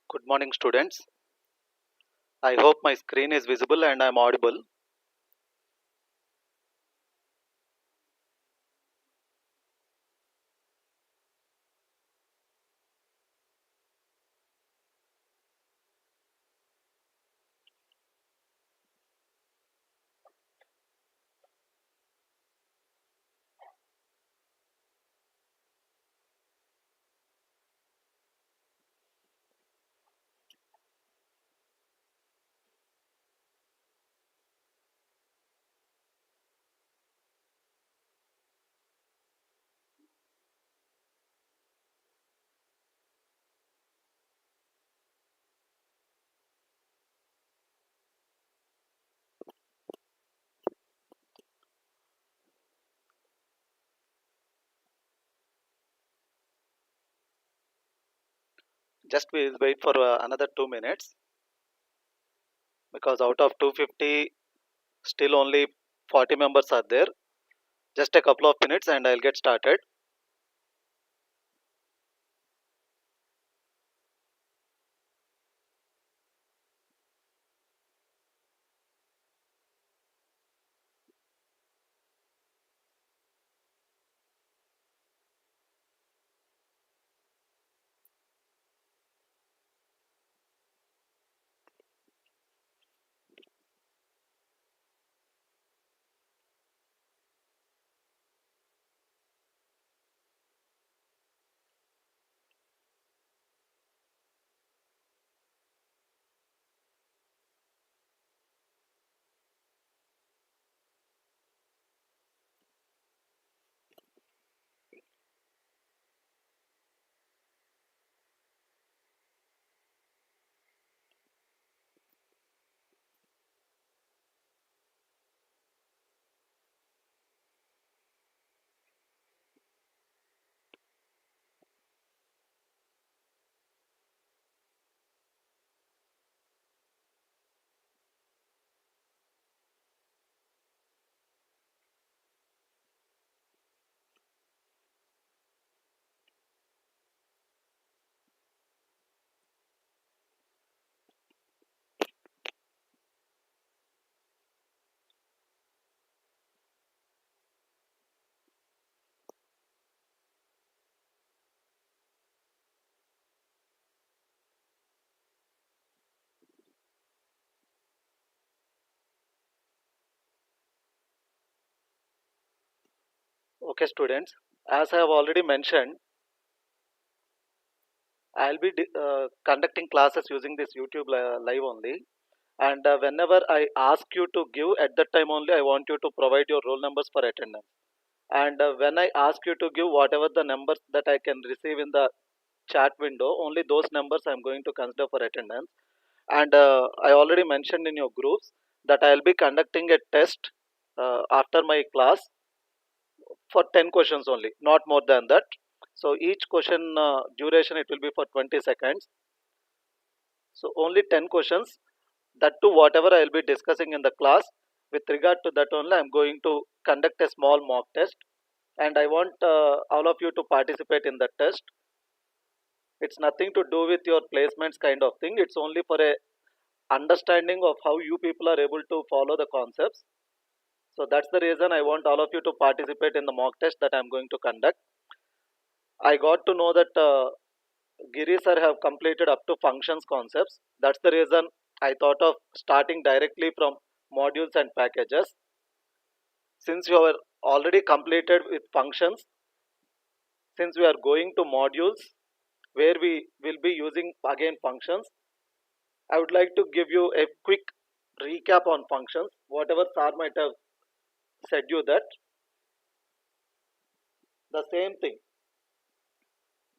Good morning, students. I hope my screen is visible and I'm audible. Just please wait for another 2 minutes because out of 250, still only 40 members are there. Just a couple of minutes and I'll get started. Okay, students. As I have already mentioned, I'll be conducting classes using this YouTube live only. And whenever I ask you to give, at that time only, I want you to provide your roll numbers for attendance. And when I ask you to give whatever the numbers that I can receive in the chat window, only those numbers I'm going to consider for attendance. And I already mentioned in your groups that I'll be conducting a test after my class for 10 questions only, not more than that. So each question duration, it will be for 20 seconds. So only 10 questions, that to whatever I'll be discussing in the class. With regard to that only, I'm going to conduct a small mock test, and I want all of you to participate in the test. It's nothing to do with your placements kind of thing. It's only for a understanding of how you people are able to follow the concepts. So that's the reason I want all of you to participate in the mock test that I'm going to conduct. I got to know that Giri sir have completed up to functions concepts. That's the reason I thought of starting directly from modules and packages. Since you are already completed with functions, since we are going to modules where we will be using again functions, I would like to give you a quick recap on functions. Whatever sir might have said you that, the same thing.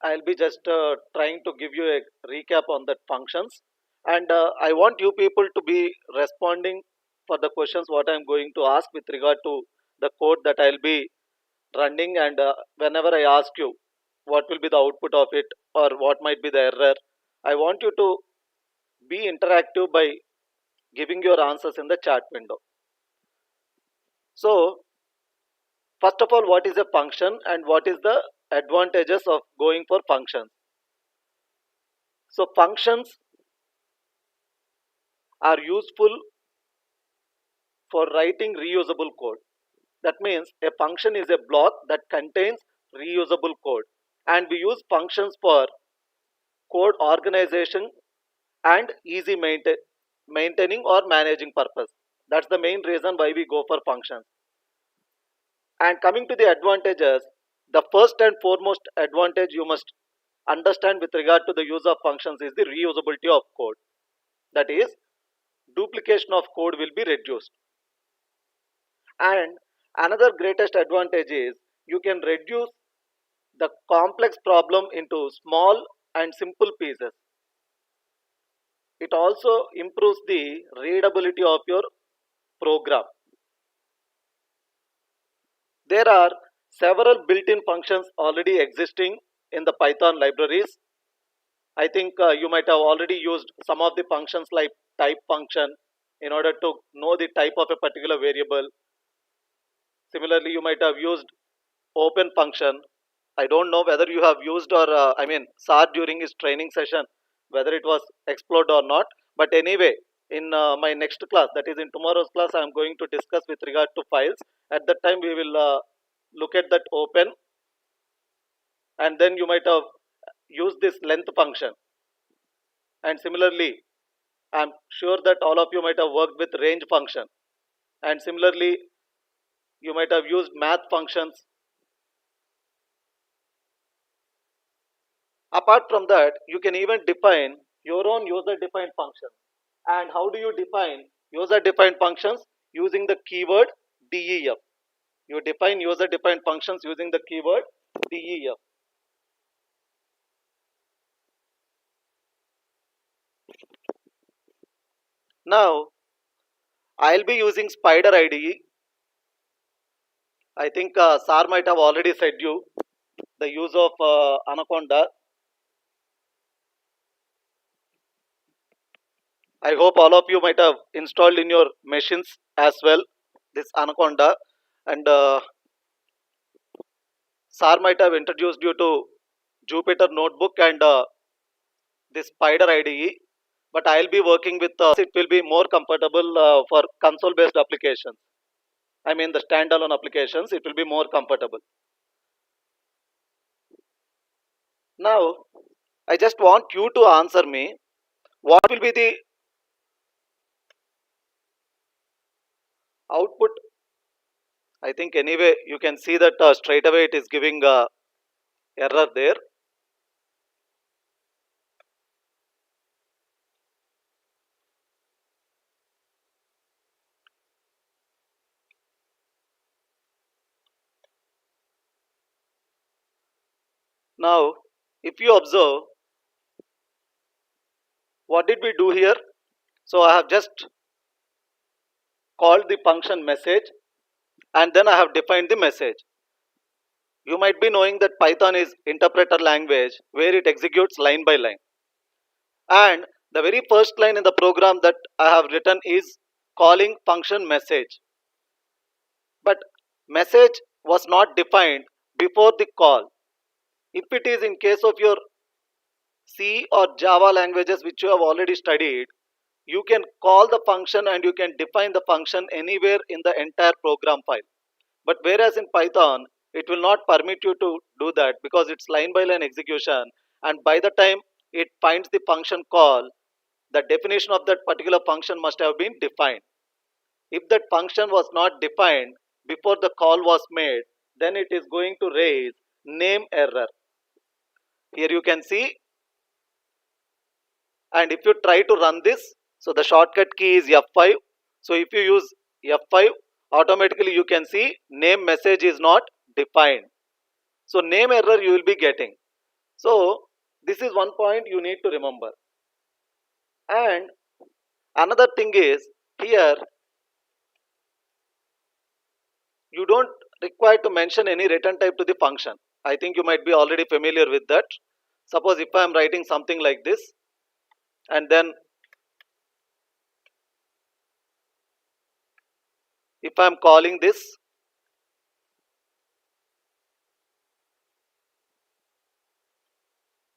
I'll be just trying to give you a recap on that functions, and I want you people to be responding for the questions what I'm going to ask with regard to the code that I'll be running, and whenever I ask you what will be the output of it or what might be the error, I want you to be interactive by giving your answers in the chat window. So first of all, what is a function and what is the advantages of going for functions? So functions are useful for writing reusable code. That means a function is a block that contains reusable code, and we use functions for code organization and easy maintaining or managing purpose. That's the main reason why we go for functions. And coming to the advantages, the first and foremost advantage you must understand with regard to the use of functions is the reusability of code. That is, duplication of code will be reduced. And another greatest advantage is you can reduce the complex problem into small and simple pieces. It also improves the readability of your program. There are several built-in functions already existing in the Python libraries. I think you might have already used some of the functions like type function in order to know the type of a particular variable. Similarly, you might have used open function. I don't know whether you have used or SAR during his training session, whether it was explored or not. But anyway, in my next class, that is in tomorrow's class, I am going to discuss with regard to files. At that time, we will look at that open, and then you might have used this length function. And similarly, I'm sure that all of you might have worked with range function. And similarly, you might have used math functions. Apart from that, you can even define your own user defined function. And how do you define user defined functions? Using the keyword def. You define user defined functions using the keyword def. Now I'll be using Spider IDE. I think Sar might have already said you the use of Anaconda. I hope all of you might have installed in your machines as well this Anaconda, and Sar might have introduced you to Jupyter Notebook and this Spider IDE. But I'll be working with it will be more comfortable for console based applications. I mean the standalone applications, it will be more comfortable. Now I just want you to answer me what will be the output. I think anyway you can see that straight away it is giving error there. Now if you observe, what did we do here? So I have just called the function message, and then I have defined the message. You might be knowing that Python is interpreter language where it executes line by line. And the very first line in the program that I have written is calling function message. But message was not defined before the call. If it is in case of your C or Java languages which you have already studied, you can call the function and you can define the function anywhere in the entire program file. But whereas in Python, it will not permit you to do that because it's line by line execution, and by the time it finds the function call, the definition of that particular function must have been defined. If that function was not defined before the call was made, then it is going to raise name error. Here you can see, and if you try to run this, so the shortcut key is F5. So if you use F5, automatically you can see name message is not defined. So name error you will be getting. So this is one point you need to remember. And another thing is, here you don't require to mention any return type to the function. I think you might be already familiar with that. Suppose if I am writing something like this, and then if I am calling this,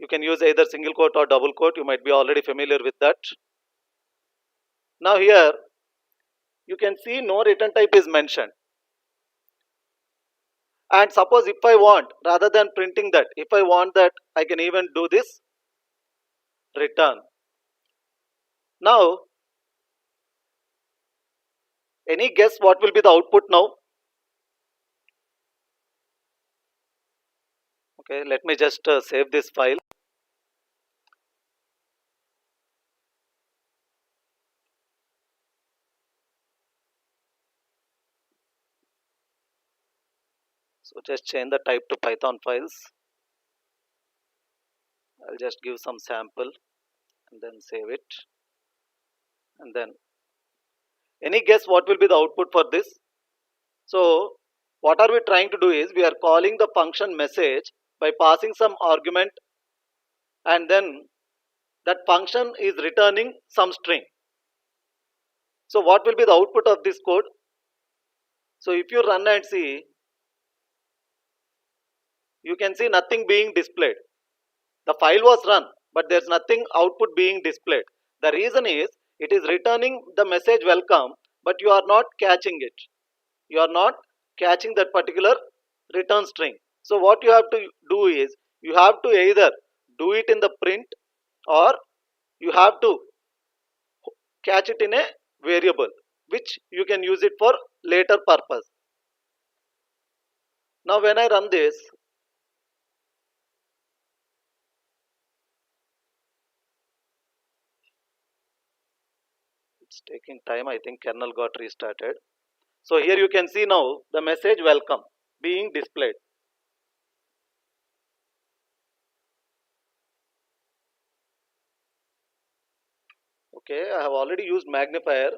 You can use either single quote or double quote. You might be already familiar with that. Now here you can see no return type is mentioned. And suppose if I want, rather than printing that, if I want that, I can even do this return. Now, any guess what will be the output now? Okay, let me just save this file. So just change the type to Python files. I'll just give some sample and then save it. And then any guess what will be the output for this? So what are we trying to do is we are calling the function message by passing some argument, and then that function is returning some string. So what will be the output of this code? So if you run and see, you can see nothing being displayed. The file was run, but there's nothing output being displayed. The reason is it is returning the message welcome, but you are not catching it. You are not catching that particular return string. So what you have to do is you have to either do it in the print, or you have to catch it in a variable which you can use it for later purpose. Now when I run this, it's taking time. I think kernel got restarted. So here you can see now the message welcome being displayed. Okay, I have already used magnifier.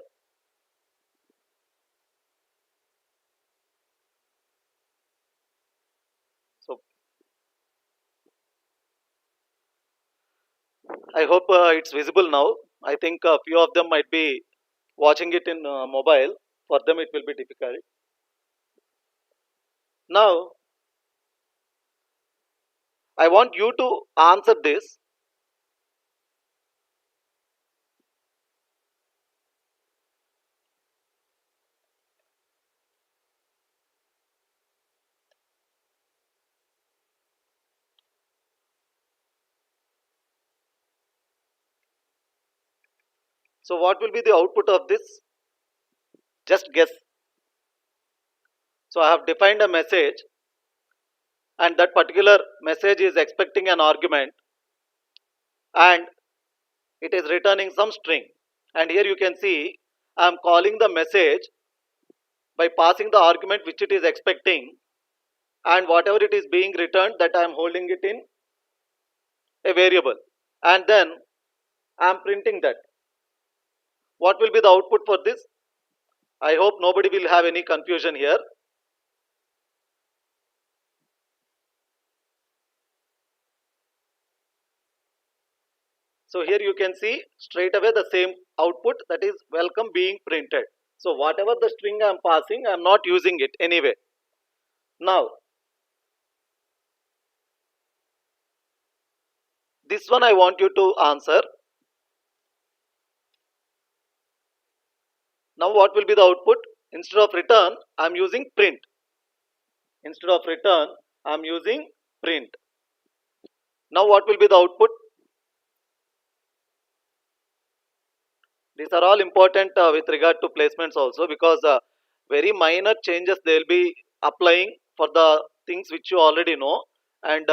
So I hope it's visible now. I think a few of them might be watching it in mobile. For them it will be difficult. Now I want you to answer this. So what will be the output of this? Just guess. So I have defined a message, and that particular message is expecting an argument, and it is returning some string. And here you can see I am calling the message by passing the argument which it is expecting, and whatever it is being returned, that I am holding it in a variable, and then I am printing that. What will be the output for this? I hope nobody will have any confusion here. So here you can see straight away the same output, that is welcome being printed. So whatever the string I am passing, I am not using it anyway. Now this one I want you to answer. Now what will be the output? Instead of return, I am using print. Instead of return, I am using print. Now what will be the output? These are all important with regard to placements also, because very minor changes they will be applying for the things which you already know, and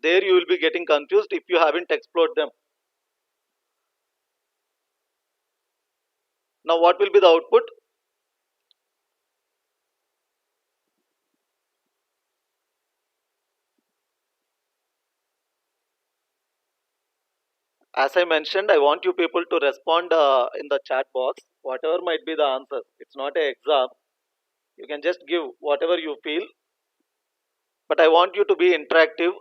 there you will be getting confused if you haven't explored them. Now what will be the output? As I mentioned, I want you people to respond in the chat box, whatever might be the answer. It's not an exam. You can just give whatever you feel, but I want you to be interactive,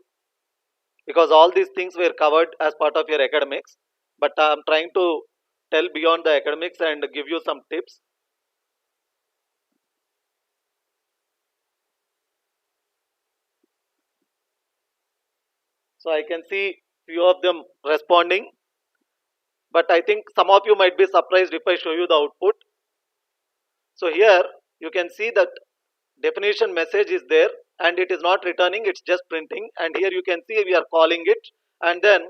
because all these things were covered as part of your academics, but I'm trying to tell beyond the academics and give you some tips. So I can see few of them responding, but I think some of you might be surprised if I show you the output. So here you can see that definition message is there, and it is not returning, it's just printing. And here you can see we are calling it, and then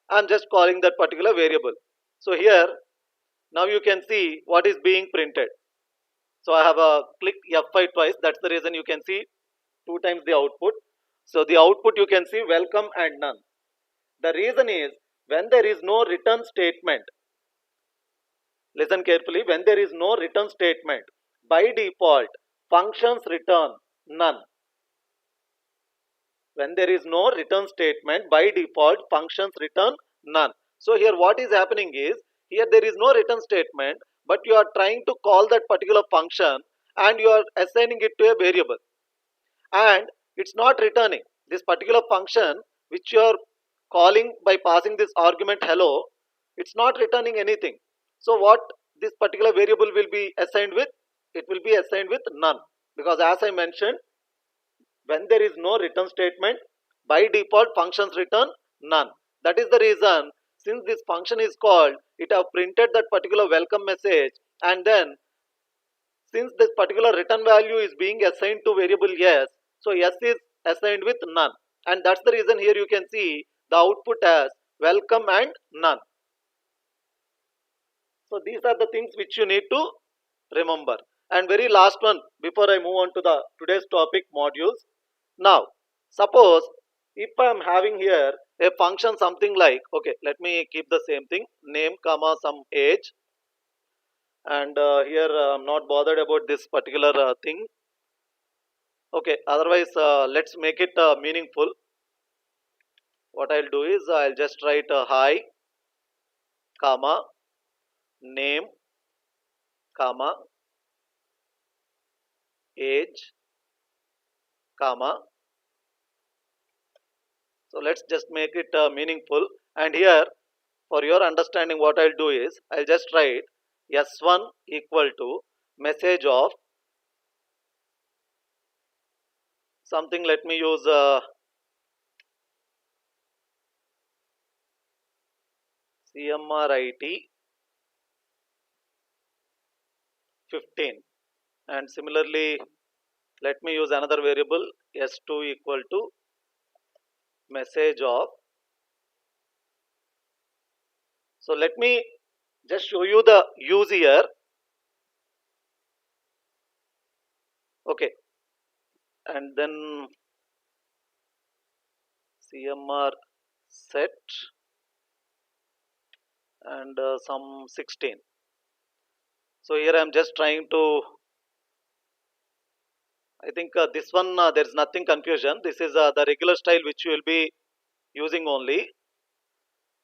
I'm just calling that particular variable. So here now you can see what is being printed. So I have a click F5 twice, that's the reason you can see two times the output. So the output you can see welcome and none. The reason is when there is no return statement, listen carefully, when there is no return statement, by default functions return none. When there is no return statement, by default functions return none. So here what is happening is, here there is no return statement, but you are trying to call that particular function and you are assigning it to a variable, and it's not returning this particular function which you are calling by passing this argument hello. It's not returning anything. So what this particular variable will be assigned with? It will be assigned with none, because as I mentioned, when there is no return statement, by default functions return none. That is the reason, since this function is called, it have printed that particular welcome message, and then since this particular return value is being assigned to variable yes, so yes is assigned with none, and that's the reason here you can see the output as welcome and none. So these are the things which you need to remember. And very last one before I move on to the today's topic modules. Now suppose if I am having here a function something like, okay, let me keep the same thing, name comma some age, and here I'm not bothered about this particular thing. Okay, otherwise let's make it meaningful. What I'll do is I'll just write hi comma name comma age comma. So let's just make it meaningful. And here for your understanding what I'll do is I'll just write s1 equal to message of something, let me use CMRIT 15, and similarly let me use another variable s2 equal to message of. So let me just show you the use here. Okay, and then CMR set and some 16. So here I am just trying to, I think this one there is nothing confusion. This is the regular style which you will be using only.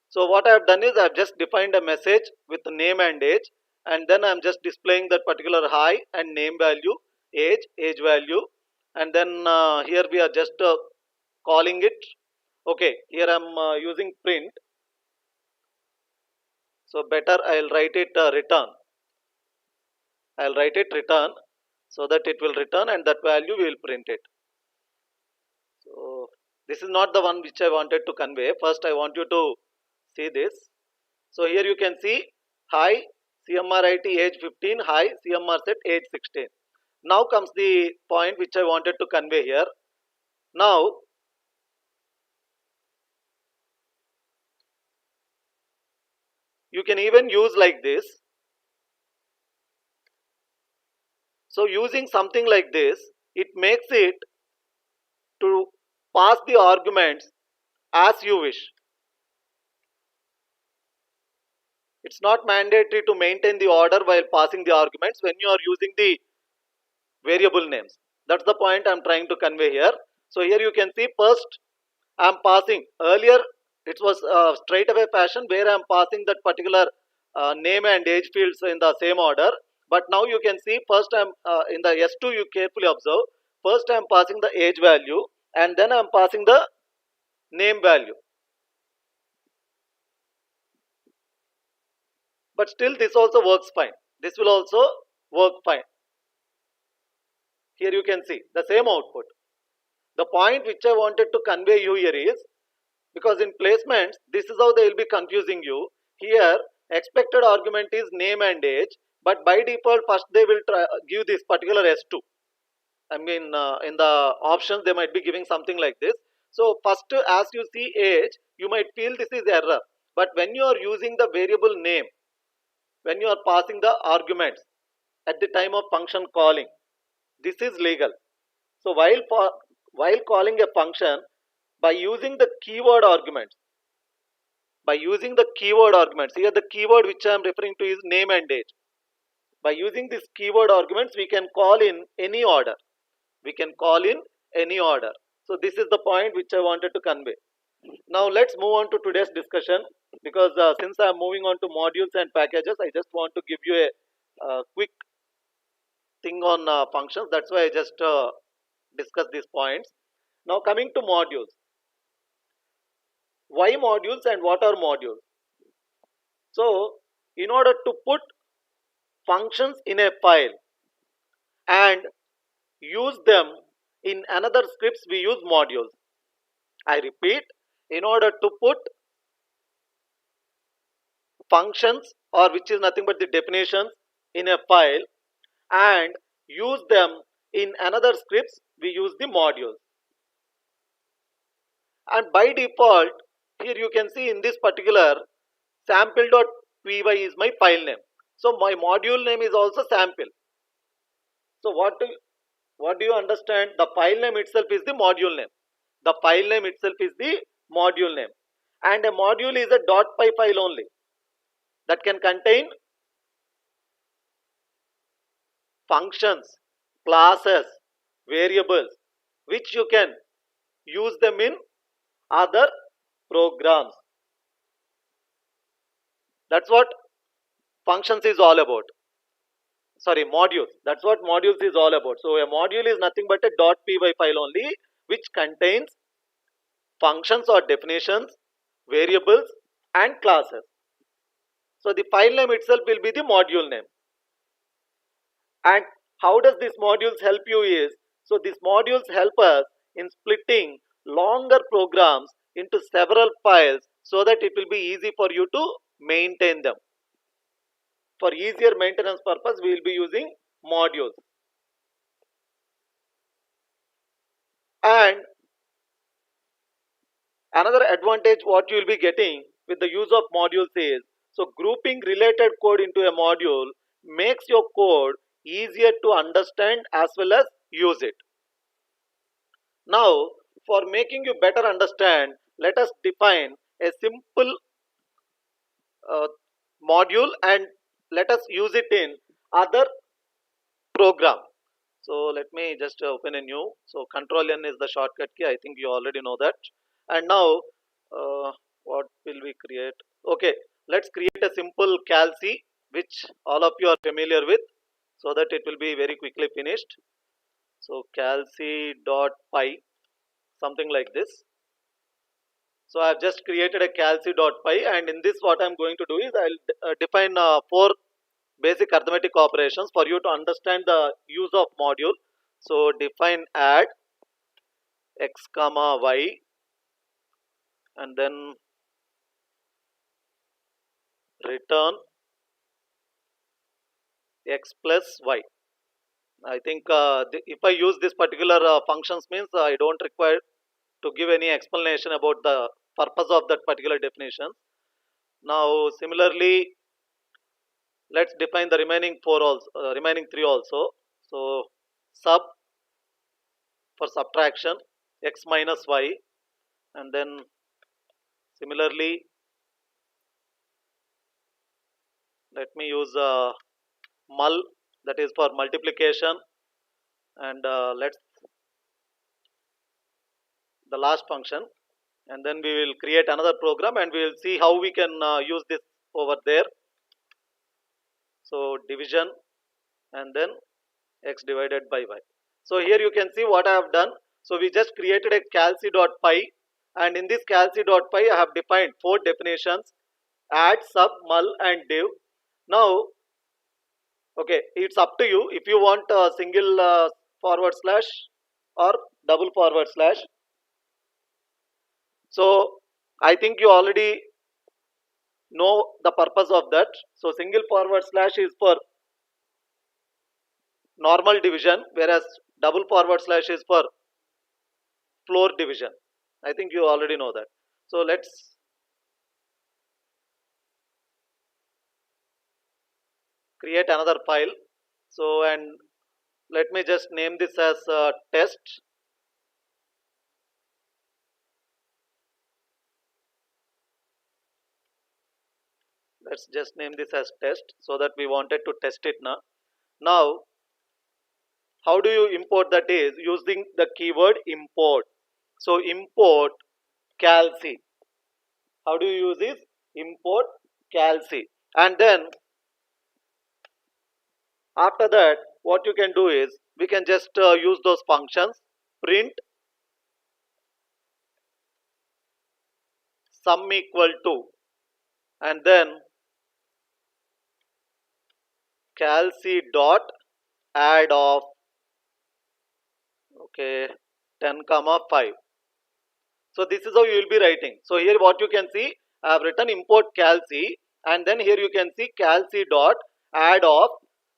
So what I have done is I have just defined a message with the name and age, and then I am just displaying that particular hi and name value, age value, and then here we are just calling it. Okay, here I am using print. So better I'll write it return. I'll write it return so that it will return and that value we will print it. So this is not the one which I wanted to convey. First I want you to see this. So here you can see hi CMRIT age 15, hi CMR set age 16. Now comes the point which I wanted to convey here. Now you can even use like this. So using something like this, it makes it to pass the arguments as you wish. It's not mandatory to maintain the order while passing the arguments when you are using the variable names. That's the point I'm trying to convey here. So here you can see first I'm passing, earlier it was straight away fashion where I'm passing that particular name and age fields in the same order, but now you can see first I'm in the S2, you carefully observe, first I'm passing the age value and then I'm passing the name value, but still this also works fine, this will also work fine. Here you can see the same output. The point which I wanted to convey you here is because in placements this is how they will be confusing you. Here expected argument is name and age, but by default first they will give this particular s2. I mean, in the options they might be giving something like this. So first, as you see age, you might feel this is error. But when you are using the variable name, when you are passing the arguments at the time of function calling, this is legal. So while calling a function, by using the keyword arguments, here the keyword which I am referring to is name and age. By using this keyword arguments, we can call in any order. So this is the point which I wanted to convey. Now let's move on to today's discussion, because since I am moving on to modules and packages, I just want to give you a quick thing on functions. That's why I just discuss these points. Now coming to modules. Why modules and what are modules? So in order to put functions in a file and use them in another scripts, we use modules. I repeat, in order to put functions, or which is nothing but the definitions, in a file and use them in another scripts, we use the modules. And by default, here you can see in this particular sample.py is my file name. So my module name is also sample. So what do you understand? The file name itself is the module name. And a module is a .py file only that can contain functions, classes, variables, which you can use them in other programs. That's what functions is all about. Sorry, modules. That's what modules is all about. So a module is nothing but a .py file only, which contains functions or definitions, variables and classes. So the file name itself will be the module name. And how does these modules help you is, so these modules help us in splitting longer programs into several files so that it will be easy for you to maintain them. For easier maintenance purpose, we will be using modules. And another advantage what you will be getting with the use of modules is, so grouping related code into a module makes your code easier to understand as well as use it. Now, for making you better understand, let us define a simple module and let us use it in other program. So let me just open a new. So Control N is the shortcut key. I think you already know that. And now, what will we create? Okay, let's create a simple calc, which all of you are familiar with, so that it will be very quickly finished. So calc.py, something like this. So I have just created a calc.py, and in this what I am going to do is I'll define 4 basic arithmetic operations for you to understand the use of module. So define add x comma y, and then return x plus y. I think if I use this particular functions means I don't require to give any explanation about the purpose of that particular definition. Now similarly, let's define the remaining 3 also. So sub for subtraction x minus y, and then similarly let me use mul, that is for multiplication, and let's the last function, and then we will create another program and we will see how we can use this over there. So division and then x divided by y. So here you can see what I have done. So we just created a calc.py, and in this calc.py I have defined 4 definitions: add, sub, mul and div. Now okay, it's up to you if you want a single forward slash or double forward slash. So I think you already know the purpose of that. So single forward slash is for normal division, whereas double forward slash is for floor division. I think you already know that. So let's create another file. So, and let me just name this as test. Let's just name this as test, so that we wanted to test it now. Now, how do you import that is using the keyword import. So import calc. How do you use this? Import calc. And then after that, what you can do is we can just use those functions print sum equal to, and then calc dot add of, okay, 10 comma 5. So this is how you will be writing. So here what you can see, I have written import calc, and then here you can see calc dot add of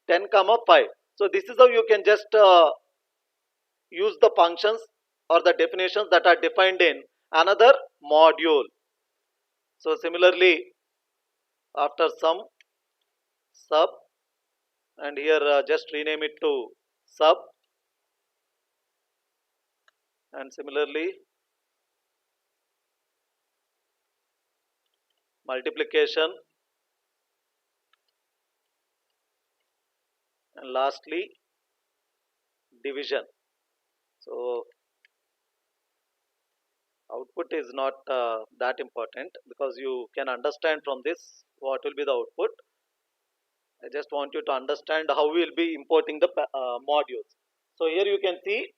10 comma 5. So this is how you can just use the functions or the definitions that are defined in another module. So similarly, after sum sub, and here just rename it to sub, and similarly multiplication, and lastly division. So output is not that important, because you can understand from this what will be the output. I just want you to understand how we will be importing the modules. So here you can see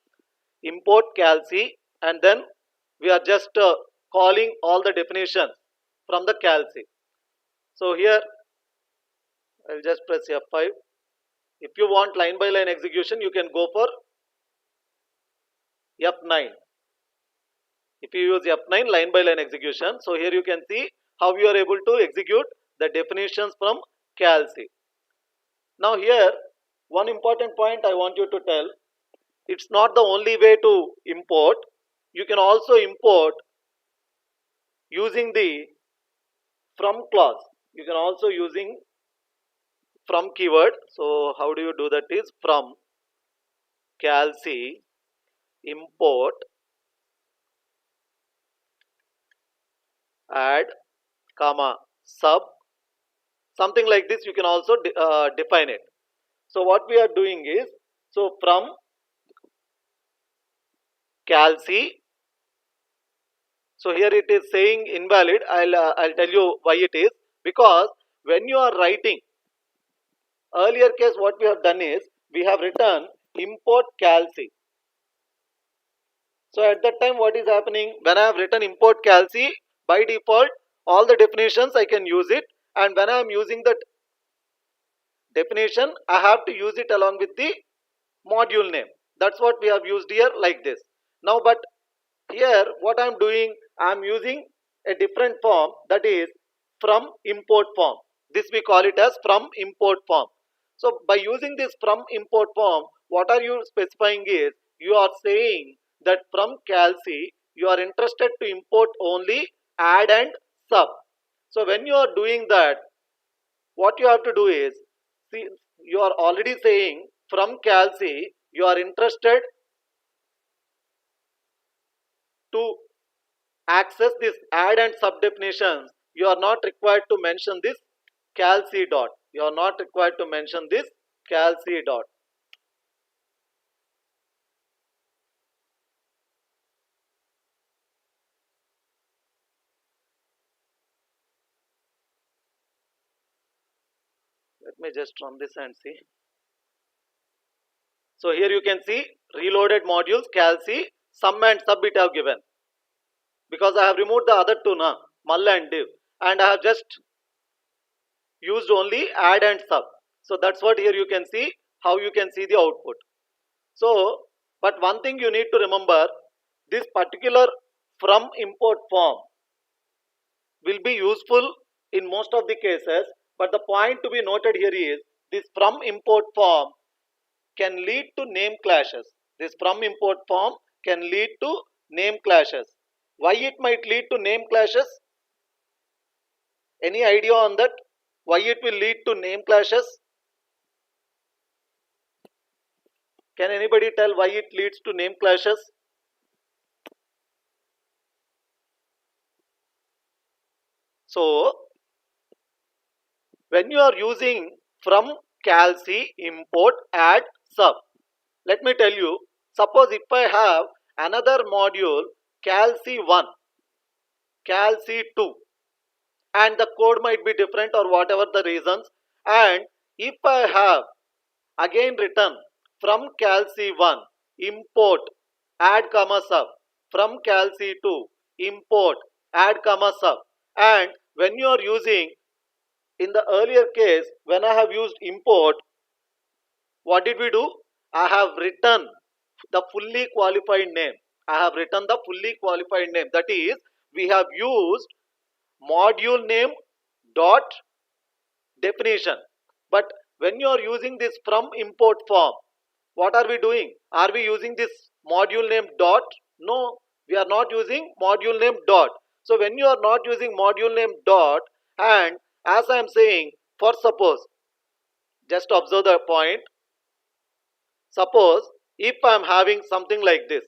import calc, and then we are just calling all the definitions from the calc. So here I'll just press F5. If you want line by line execution, you can go for F9. If you use F9 line by line execution, so here you can see how you are able to execute the definitions from calc. Now here, one important point I want you to tell, it's not the only way to import. You can also import using the from clause. You can also using from keyword. So how do you do that is from calc import add comma sub, something like this. You can also define it. So what we are doing is, so from calc, so here it is saying invalid. I'll tell you why it is. Because when you are writing earlier case, what we have done is we have written import calc. So at that time, what is happening, when I have written import calc, by default all the definitions I can use it, and when I am using that definition, I have to use it along with the module name. That's what we have used here, like this. Now but here what I am doing, I am using a different form, that is from import form. This we call it as from import form. So by using this from import form, what are you specifying is, you are saying that from calc you are interested to import only add and sub. So when you are doing that, what you have to do is, see, you are already saying from calc you are interested to access this add and sub definitions. You are not required to mention this calc dot. You are not required to mention this calc dot. Let me just run this and see. So here you can see reloaded modules calc sum and sub it have given, because I have removed the other two now, null and div, and I have just used only add and sub. So that's what here you can see, how you can see the output. So but one thing you need to remember, this particular from import form, will be useful in most of the cases, but the point to be noted here is this from import form can lead to name clashes. This from import form can lead to name clashes. Why it might lead to name clashes? Any idea on that? Why it will lead to name clashes? Can anybody tell why it leads to name clashes? So, when you are using from calc import add sub, let me tell you, suppose if I have another module calc 1, calc 2, and the code might be different or whatever the reasons, and if I have again written from calc 1 import add comma sub, from calc 2 import add comma sub, and when you are using, in the earlier case when I have used import, what did we do? I have written the fully qualified name. I have written the fully qualified name, that is we have used module name dot definition. But when you are using this from import form, what are we doing? Are we using this module name dot? No, we are not using module name dot. So when you are not using module name dot, and as I am saying, for suppose, just observe the point. Suppose if I am having something like this,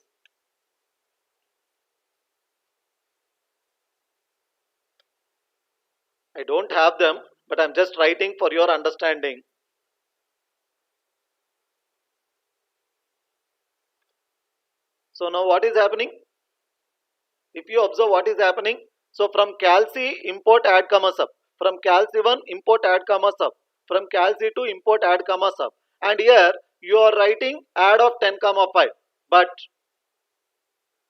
I don't have them, but I'm just writing for your understanding. So now what is happening? If you observe what is happening, so from calc import add comma sub, from calc 1 import add comma sub, from calc 2 import add comma sub, and here you are writing add of 10 comma 5, but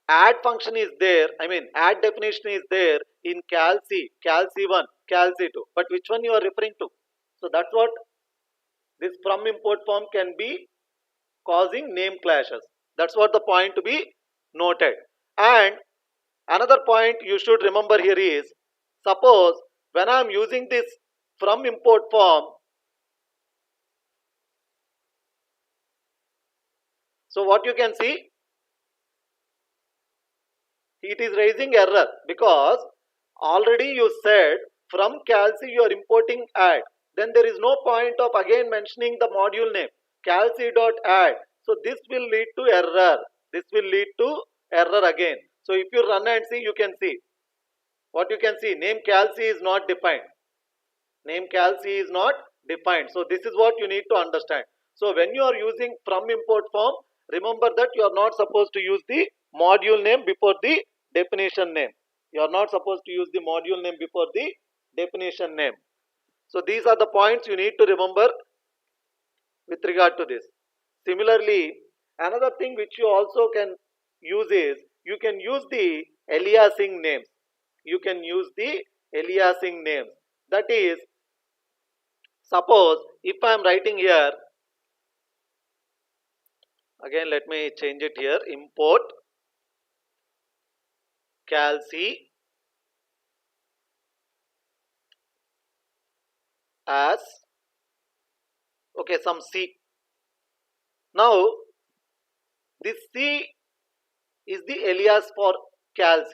add function is there, I mean add definition is there in calc 1, calc 2, but which one you are referring to? So that's what this from import form can be causing name clashes. That's what the point to be noted. And another point you should remember here is, suppose when I am using this from import form, so what you can see, it is raising error because already you said from calc you are importing add, then there is no point of again mentioning the module name calc dot add. So this will lead to error. This will lead to error again. So if you run and see, you can see what you can see, name calc is not defined. Name calc is not defined. So this is what you need to understand. So when you are using from import form, remember that you are not supposed to use the module name before the definition name. You are not supposed to use the module name before the definition name. So these are the points you need to remember with regard to this. Similarly, another thing which you also can use is, you can use the aliasing names. You can use the aliasing names. That is, suppose if I am writing here, again let me change it here, import calc as, okay, some C. Now this C is the alias for calc.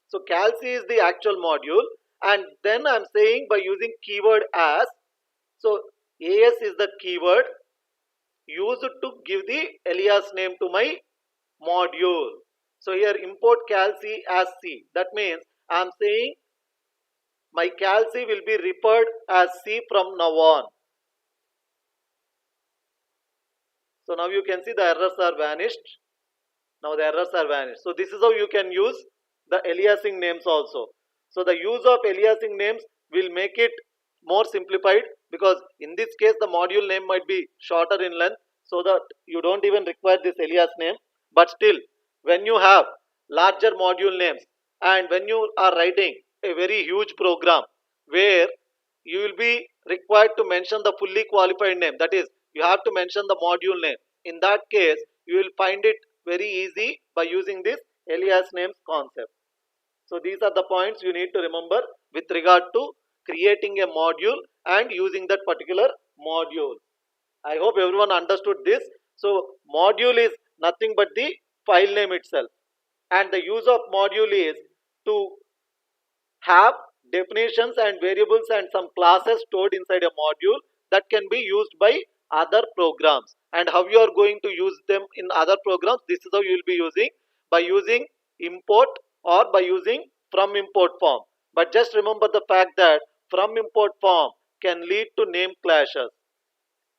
So calc is the actual module, and then I'm saying by using keyword as, so as is the keyword used to give the alias name to my module. So here import calc as C. That means I'm saying my calc will be referred as C from now on. So now you can see the errors are vanished. Now the errors are vanished. So this is how you can use the aliasing names also. So the use of aliasing names will make it more simplified, because in this case the module name might be shorter in length, so that you don't even require this alias name. But still, when you have larger module names and when you are writing a very huge program where you will be required to mention the fully qualified name, that is you have to mention the module name, in that case you will find it very easy by using this alias names concept. So these are the points you need to remember with regard to creating a module and using that particular module. I hope everyone understood this. So module is nothing but the file name itself, and the use of module is to have definitions and variables and some classes stored inside a module that can be used by other programs. And how you are going to use them in other programs, this is how you will be using, by using import or by using from import form. But just remember the fact that from import form can lead to name clashes.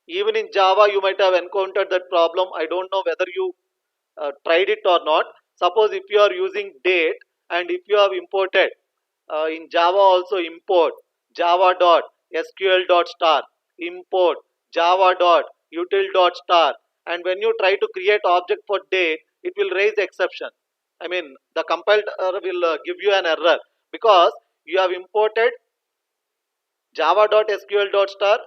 Even in Java you might have encountered that problem. I don't know whether you tried it or not. Suppose if you are using date, and if you have imported in Java also import java dot sql dot star, import java dot util dot star, and when you try to create object for date, it will raise exception. I mean, the compiler will give you an error because you have imported java.sql.star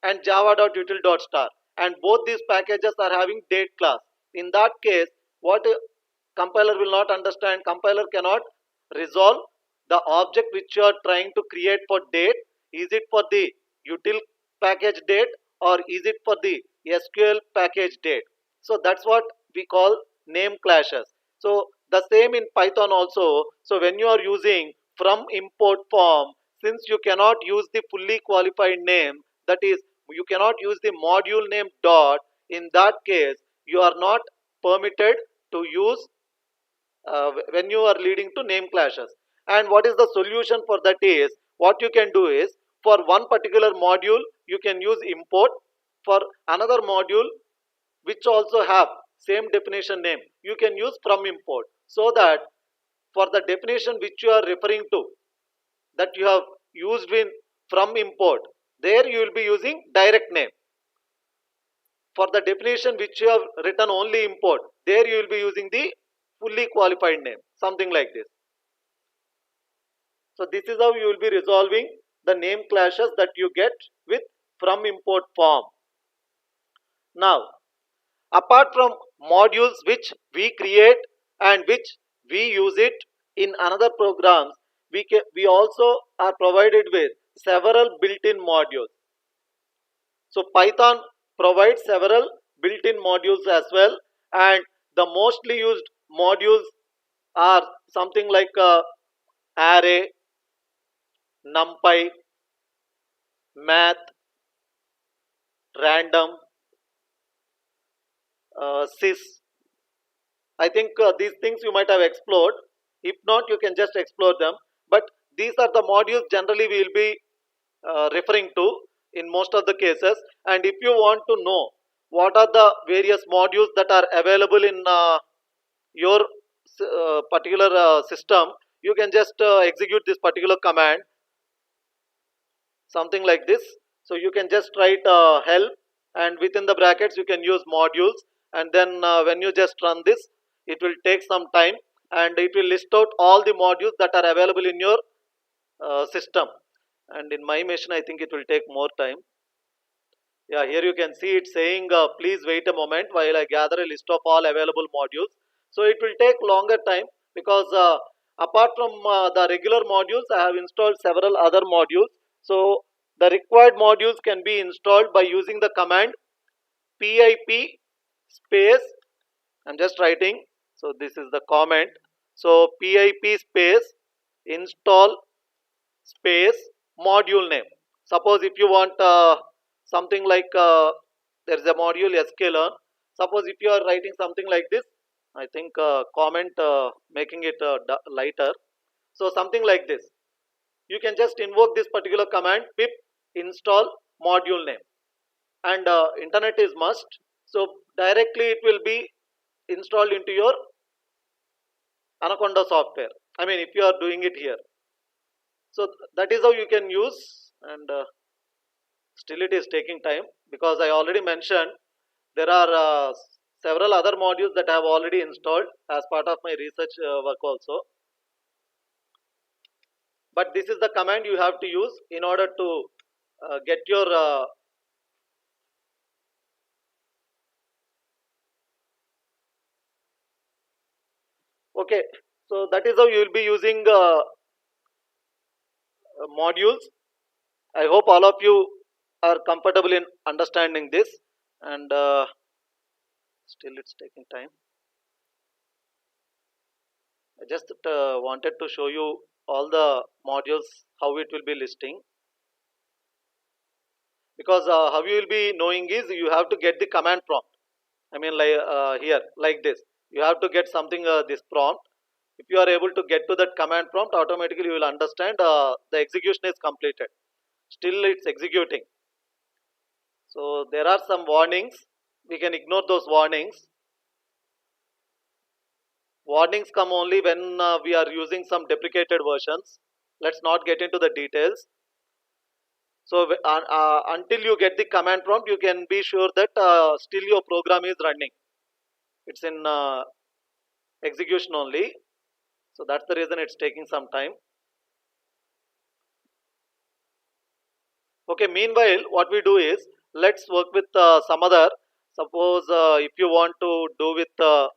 and java.util.star, and both these packages are having date class. In that case, what compiler will not understand, compiler cannot resolve the object which you are trying to create for date. Is it for the util package date, or is it for the sql package date? So that's what we call name clashes. So the same in Python also. So when you are using from import form, since you cannot use the fully qualified name, that is, you cannot use the module name dot, in that case you are not permitted to use when you are leading to name clashes. And what is the solution for that is, what you can do is, for one particular module you can use import, for another module which also have same definition name you can use from import, so that for the definition which you are referring to, that you have used in from import, there you will be using direct name. For the definition which you have written only import, there you will be using the fully qualified name, something like this. So this is how you will be resolving the name clashes that you get with from import form. Now, apart from modules which we create and which we use it in another programs, we also are provided with several built-in modules. So Python provides several built-in modules as well, and the mostly used modules are something like array, numpy, math, random, sys. I think these things you might have explored. If not, you can just explore them. But these are the modules generally we will be referring to in most of the cases. And if you want to know what are the various modules that are available in your particular system, you can just execute this particular command, something like this. So you can just write help, and within the brackets you can use modules, and then when you just run this, it will take some time, and it will list out all the modules that are available in your system. And in my machine I think it will take more time. Yeah, here you can see it saying please wait a moment while I gather a list of all available modules. So it will take longer time because apart from the regular modules, I have installed several other modules. So the required modules can be installed by using the command pip space. I'm just writing, so this is the comment. So pip space install space module name. Suppose if you want something like there is a module sklearn. Suppose if you are writing something like this, I think comment making it lighter. So something like this, you can just invoke this particular command pip install module name, and internet is must. So directly it will be installed into your Anaconda software. I mean, if you are doing it here, so that is how you can use. And still it is taking time because I already mentioned there are several other modules that I have already installed as part of my research work also. But this is the command you have to use in order to get your okay. So that is how you will be using modules. I hope all of you are comfortable in understanding this, and still it's taking time. I just wanted to show you all the modules, how it will be listing, because how you will be knowing is you have to get the command prompt. I mean, like here, like this, you have to get something this prompt. If you are able to get to that command prompt, automatically you will understand the execution is completed. Still, it's executing. So there are some warnings. We can ignore those warnings. Warnings come only when we are using some deprecated versions. Let's not get into the details. So until you get the command prompt, you can be sure that still your program is running. It's in execution only. So that's the reason it's taking some time. Okay, meanwhile, what we do is, let's work with some other. Suppose if you want to do with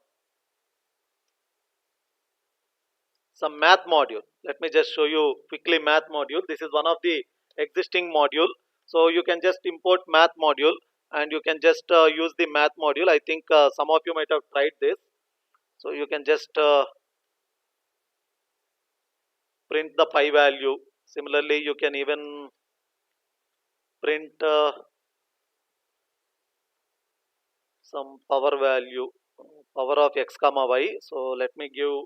some math module. Let me just show you quickly math module. This is one of the existing module. So you can just import math module and you can just use the math module. I think some of you might have tried this. So you can just print the pi value. Similarly, you can even print some power value, power of x comma y. So let me give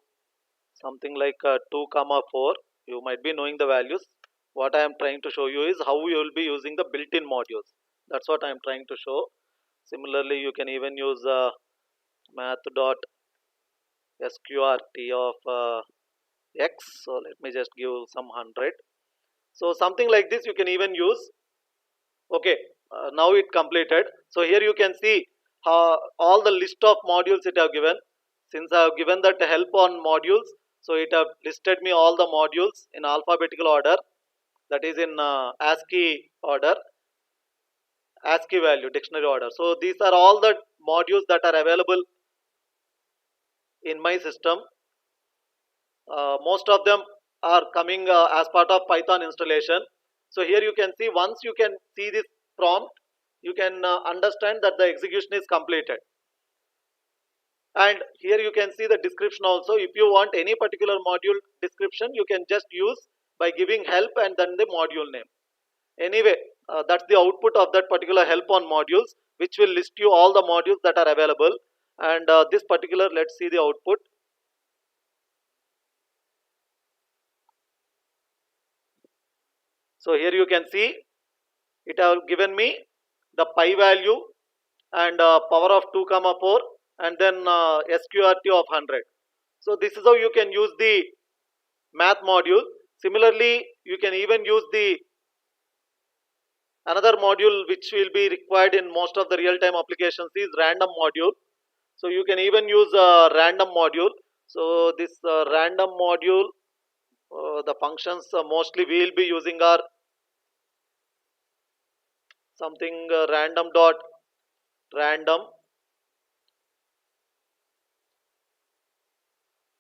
something like 2 comma 4. You might be knowing the values. What I am trying to show you is how you will be using the built-in modules. That's what I am trying to show. Similarly, you can even use math dot sqrt of x. So let me just give some 100. So something like this you can even use. Okay, now it completed. So here you can see how all the list of modules it have given. Since I have given that help on modules, so it have listed me all the modules in alphabetical order, that is in ASCII order, ASCII value dictionary order. So these are all the modules that are available in my system. Most of them are coming as part of Python installation. So here you can see, once you can see this prompt, you can understand that the execution is completed. And here you can see the description also. If you want any particular module description, you can just use by giving help and then the module name. Anyway, that's the output of that particular help on modules, which will list you all the modules that are available. And this particular, let's see the output. So here you can see it have given me the pi value and power of 2 comma 4 and then sqrt of 100. So this is how you can use the math module. Similarly, you can even use the another module which will be required in most of the real-time applications is random module. So you can even use a random module. So this random module, the functions mostly we will be using are something random dot random.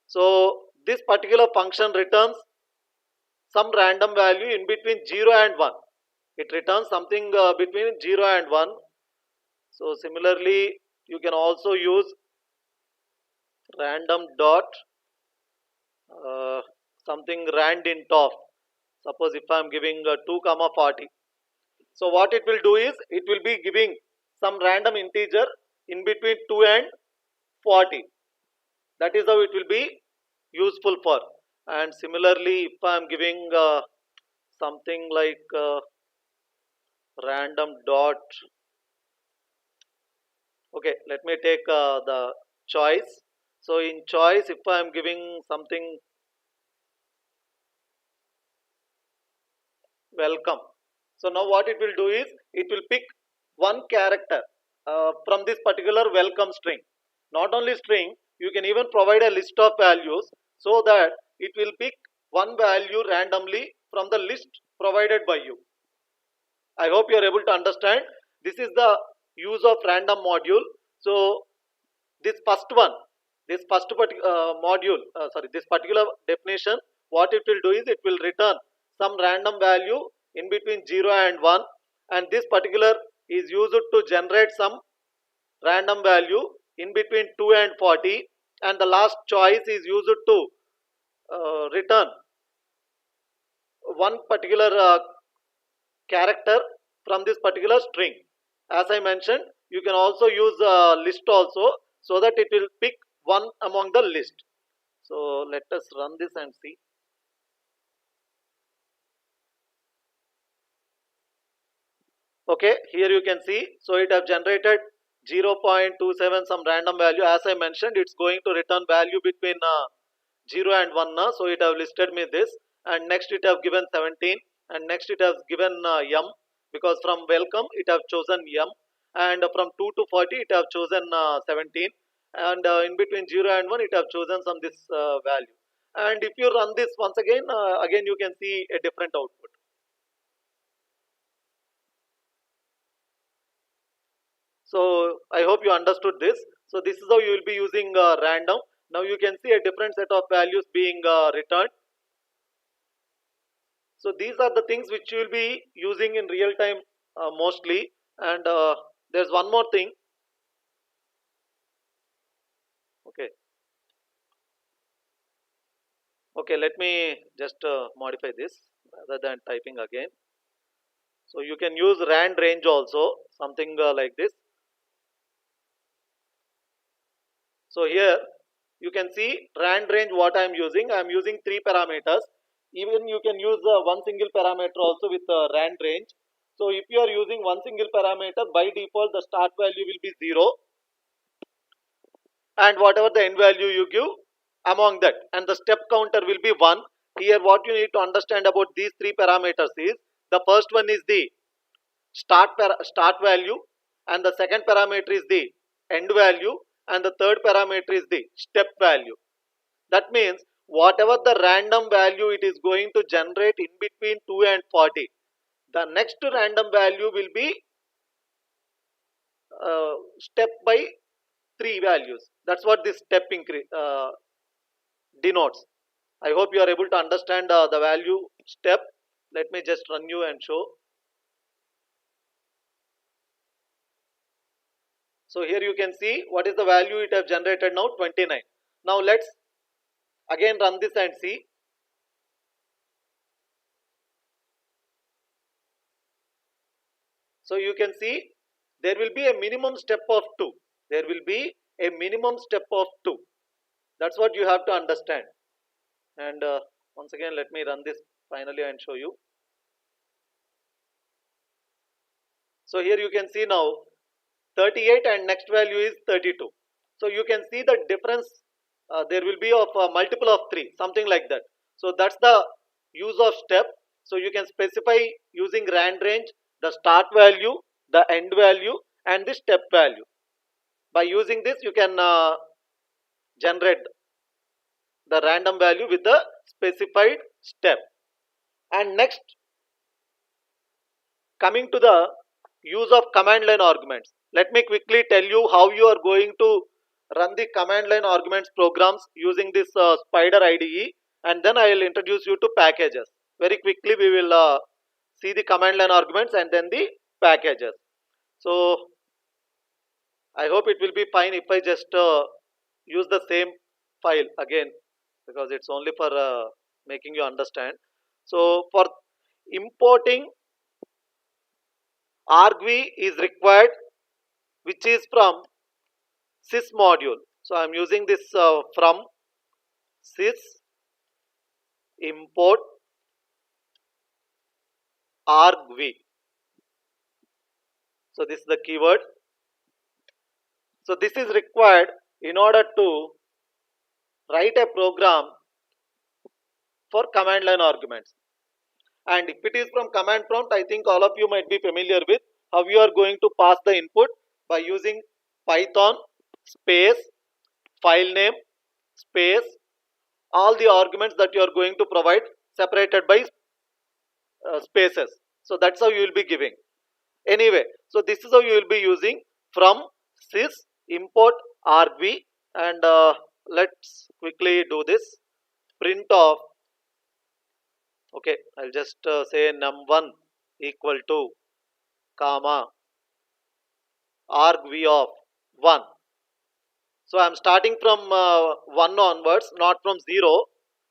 So this particular function returns some random value in between 0 and 1. It returns something between 0 and 1. So similarly, you can also use random dot something randint of. Suppose if I am giving 2 comma 40. So what it will do is, it will be giving some random integer in between 2 and 40. That is how it will be useful for. And similarly, if I am giving something like random dot, okay, let me take the choice. So in choice, if I am giving something welcome, so now what it will do is, it will pick one character from this particular welcome string. Not only string, you can even provide a list of values, so that it will pick one value randomly from the list provided by you. I hope you are able to understand. This is the use of random module. So this first one, this first module, this particular definition, what it will do is, it will return some random value in between 0 and 1, and this particular is used to generate some random value in between 2 and 40, and the last choice is used to return one particular character from this particular string. As I mentioned, you can also use list also, so that it will pick one among the list. So let us run this and see. Okay, here you can see, so it have generated 0.27 some random value. As I mentioned, it's going to return value between 0 and 1, so it have listed me this, and next it have given 17, and next it has given m, because from welcome it have chosen m, and from 2 to 40 it have chosen 17, and in between 0 and 1 it have chosen some this value. And if you run this once again, again you can see a different output. So I hope you understood this. So this is how you will be using random. Now you can see a different set of values being returned. So these are the things which you will be using in real time mostly. And there's one more thing. Okay. Okay, let me just modify this rather than typing again. So you can use rand range also, something like this. So here you can see rand range what I am using. I am using 3 parameters. Even you can use one single parameter also with rand range. So if you are using one single parameter, by default the start value will be 0, and whatever the end value you give among that, and the step counter will be 1. Here what you need to understand about these 3 parameters is, the first one is the start value, and the second parameter is the end value, and the third parameter is the step value. That means whatever the random value it is going to generate in between 2 and 40, the next random value will be step by 3 values. That's what this step increase denotes. I hope you are able to understand the value step. Let me just run you and show. So here you can see what is the value it have generated now, 29. Now let's again run this and see. So you can see there will be a minimum step of 2. There will be a minimum step of 2. That's what you have to understand. And once again, let me run this finally and show you. So here you can see now 38 and next value is 32. So you can see the difference. There will be of a multiple of 3, something like that. So that's the use of step. So you can specify using rand range the start value, the end value, and the step value. By using this, you can generate the random value with the specified step. And next, coming to the use of command line arguments, let me quickly tell you how you are going to run the command line arguments programs using this Spider IDE, and then I will introduce you to packages. Very quickly we will see the command line arguments and then the packages. So I hope it will be fine if I just use the same file again, because it's only for making you understand. So for importing argv is required, which is from sys module. So I'm using this from sys import argv. So this is the keyword. So this is required in order to write a program for command line arguments. And if it is from command prompt, I think all of you might be familiar with how you are going to pass the input by using python space file name space all the arguments that you are going to provide separated by spaces. So that's how you will be giving. Anyway, so this is how you will be using from sys import argv, and let's quickly do this. Print of Okay, I'll just say num1 equal to comma argv of 1. So I'm starting from 1 onwards, not from 0.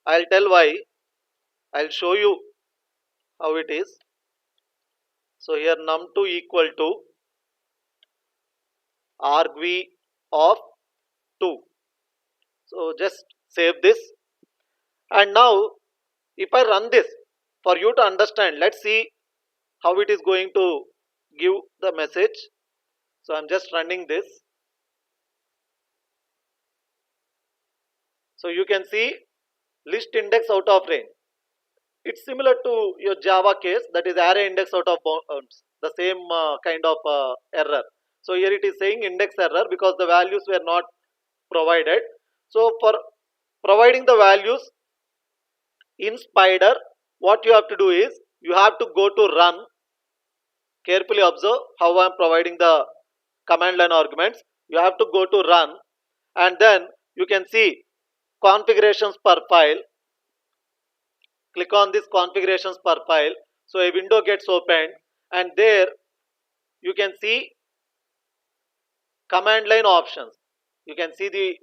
I'll tell why. I'll show you how it is. So here num2 equal to argv of 2. So just save this. And now if I run this for you to understand, let's see how it is going to give the message. So I'm just running this. So you can see list index out of range. It's similar to your Java case, that is array index out of bounds, the same kind of error. So here it is saying index error because the values were not provided. So for providing the values in Spider, what you have to do is you have to go to run. Carefully observe how I am providing the command line arguments. You have to go to run, and then you can see configurations per file. Click on this configurations per file. So a window gets opened, and there you can see command line options. You can see the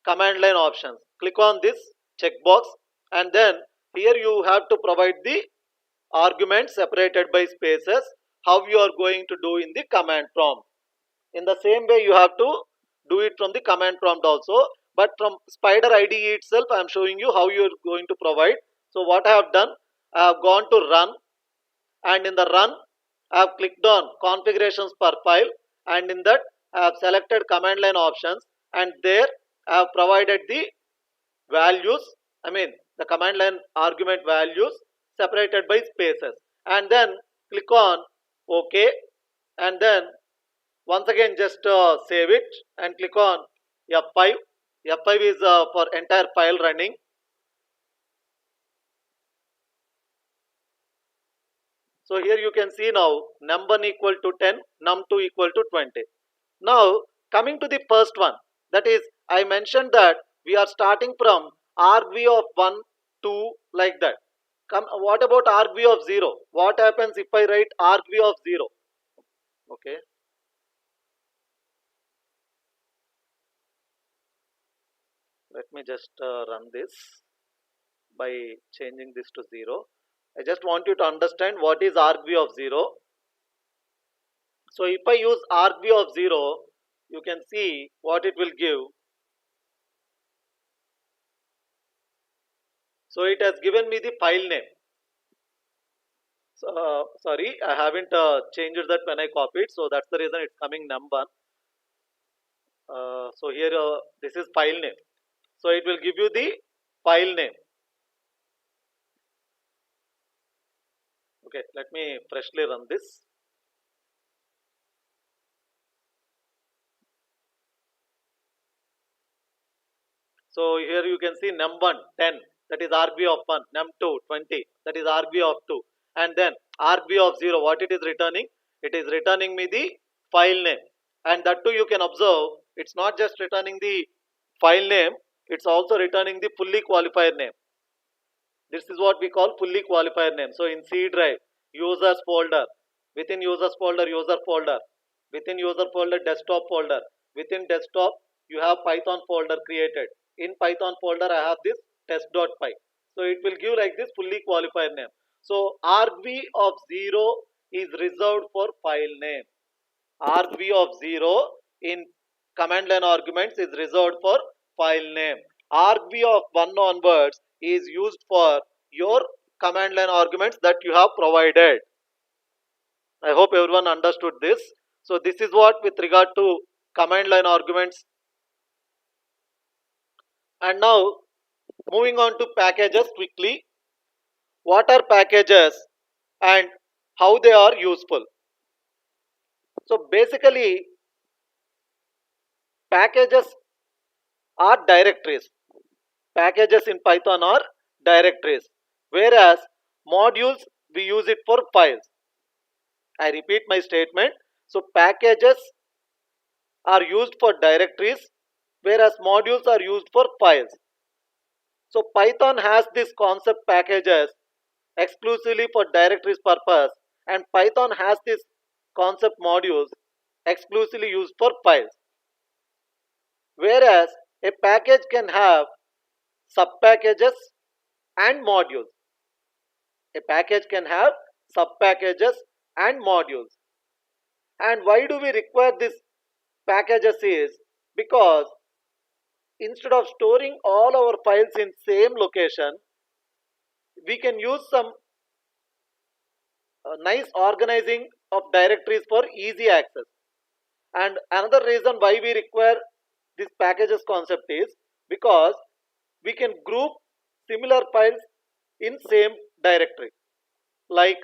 command line options. Click on this checkbox, and then here you have to provide the arguments separated by spaces, how you are going to do in the command prompt. In the same way you have to do it from the command prompt also, but from Spider IDE itself I am showing you how you are going to provide. So what I have done, I have gone to run, and in the run I have clicked on configurations per file, and in that I have selected command line options, and there I have provided the values, I mean the command line argument values separated by spaces, and then click on OK, and then once again just save it and click on F5. F5 is for entire file running. So here you can see now num1 equal to 10, num2 equal to 20. Now coming to the first one, that is I mentioned that we are starting from argv of 1, 2 like that. What about argv of 0? What happens if I write argv of 0? Okay. Let me just run this by changing this to 0. I just want you to understand what is argv of 0. So if I use argv of 0, you can see what it will give. So it has given me the file name. So, sorry, I haven't changed that when I copied, so that's the reason it's coming num1. So here this is file name. So it will give you the file name. Okay, let me freshly run this. So here you can see num1 10, that is argv of 1, num2 20, that is argv of 2, and then argv of 0, what it is returning? It is returning me the file name, and that too you can observe it's not just returning the file name, it's also returning the fully qualifier name. This is what we call fully qualifier name. So in C drive, users folder, within users folder, user folder, within user folder, desktop folder, within desktop you have Python folder created. In Python folder I have this test.py. So it will give like this fully qualifier name. So argv of 0 is reserved for file name. Argv of 0 in command line arguments is reserved for file name. Argv of 1 onwards is used for your command line arguments that you have provided. I hope everyone understood this. So this is what with regard to command line arguments. And now moving on to packages quickly. What are packages and how they are useful? So basically packages are directories. Packages in Python are directories, whereas modules we use it for files. I repeat my statement. So packages are used for directories, whereas modules are used for files. So Python has this concept packages exclusively for directories purpose, and Python has this concept modules exclusively used for files. Whereas a package can have subpackages and modules. A package can have subpackages and modules. And why do we require this packages is because instead of storing all our files in same location, we can use some nice organizing of directories for easy access. And another reason why we require this packages concept is because we can group similar files in same directory. Like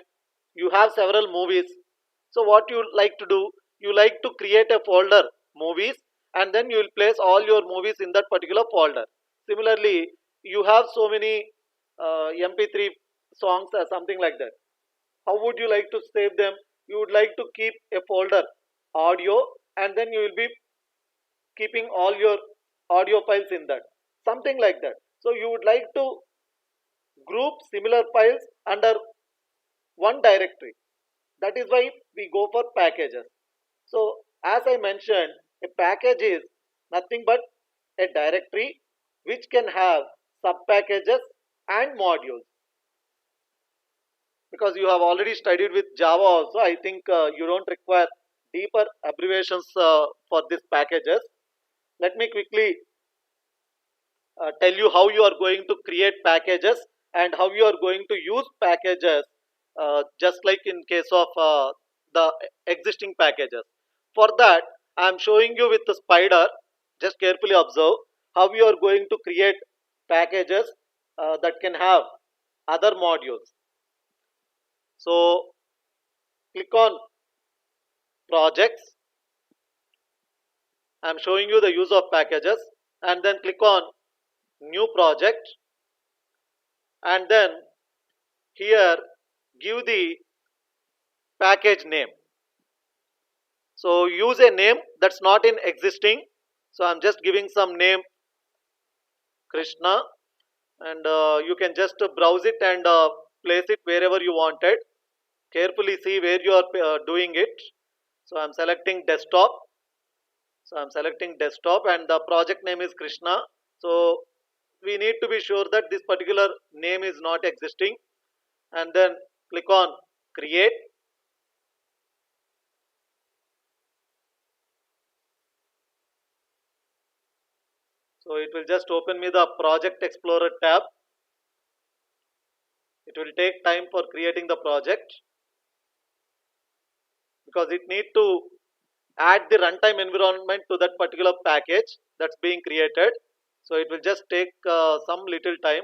you have several movies, so what you like to do, you like to create a folder movies, and then you will place all your movies in that particular folder. Similarly, you have so many mp3 songs or something like that. How would you like to save them? You would like to keep a folder audio, and then you will be keeping all your audio files in that, something like that. So you would like to group similar files under one directory. That is why we go for packages. So as I mentioned, a package is nothing but a directory which can have subpackages and modules. Because you have already studied with Java also, I think you don't require deeper abbreviations for these packages. Let me quickly tell you how you are going to create packages and how you are going to use packages, just like in case of the existing packages. For that, I am showing you with the spider. Just carefully observe how you are going to create packages that can have other modules. So click on projects. I am showing you the use of packages, and then click on new project, and then here give the package name. So use a name that's not in existing. So I'm just giving some name Krishna, and you can just browse it and place it wherever you wanted. Carefully see where you are doing it. So I'm selecting desktop. So I'm selecting desktop, and the project name is Krishna. So we need to be sure that this particular name is not existing, and then click on create. So it will just open me the project explorer tab. It will take time for creating the project because it need to add the runtime environment to that particular package that's being created. So it will just take some little time.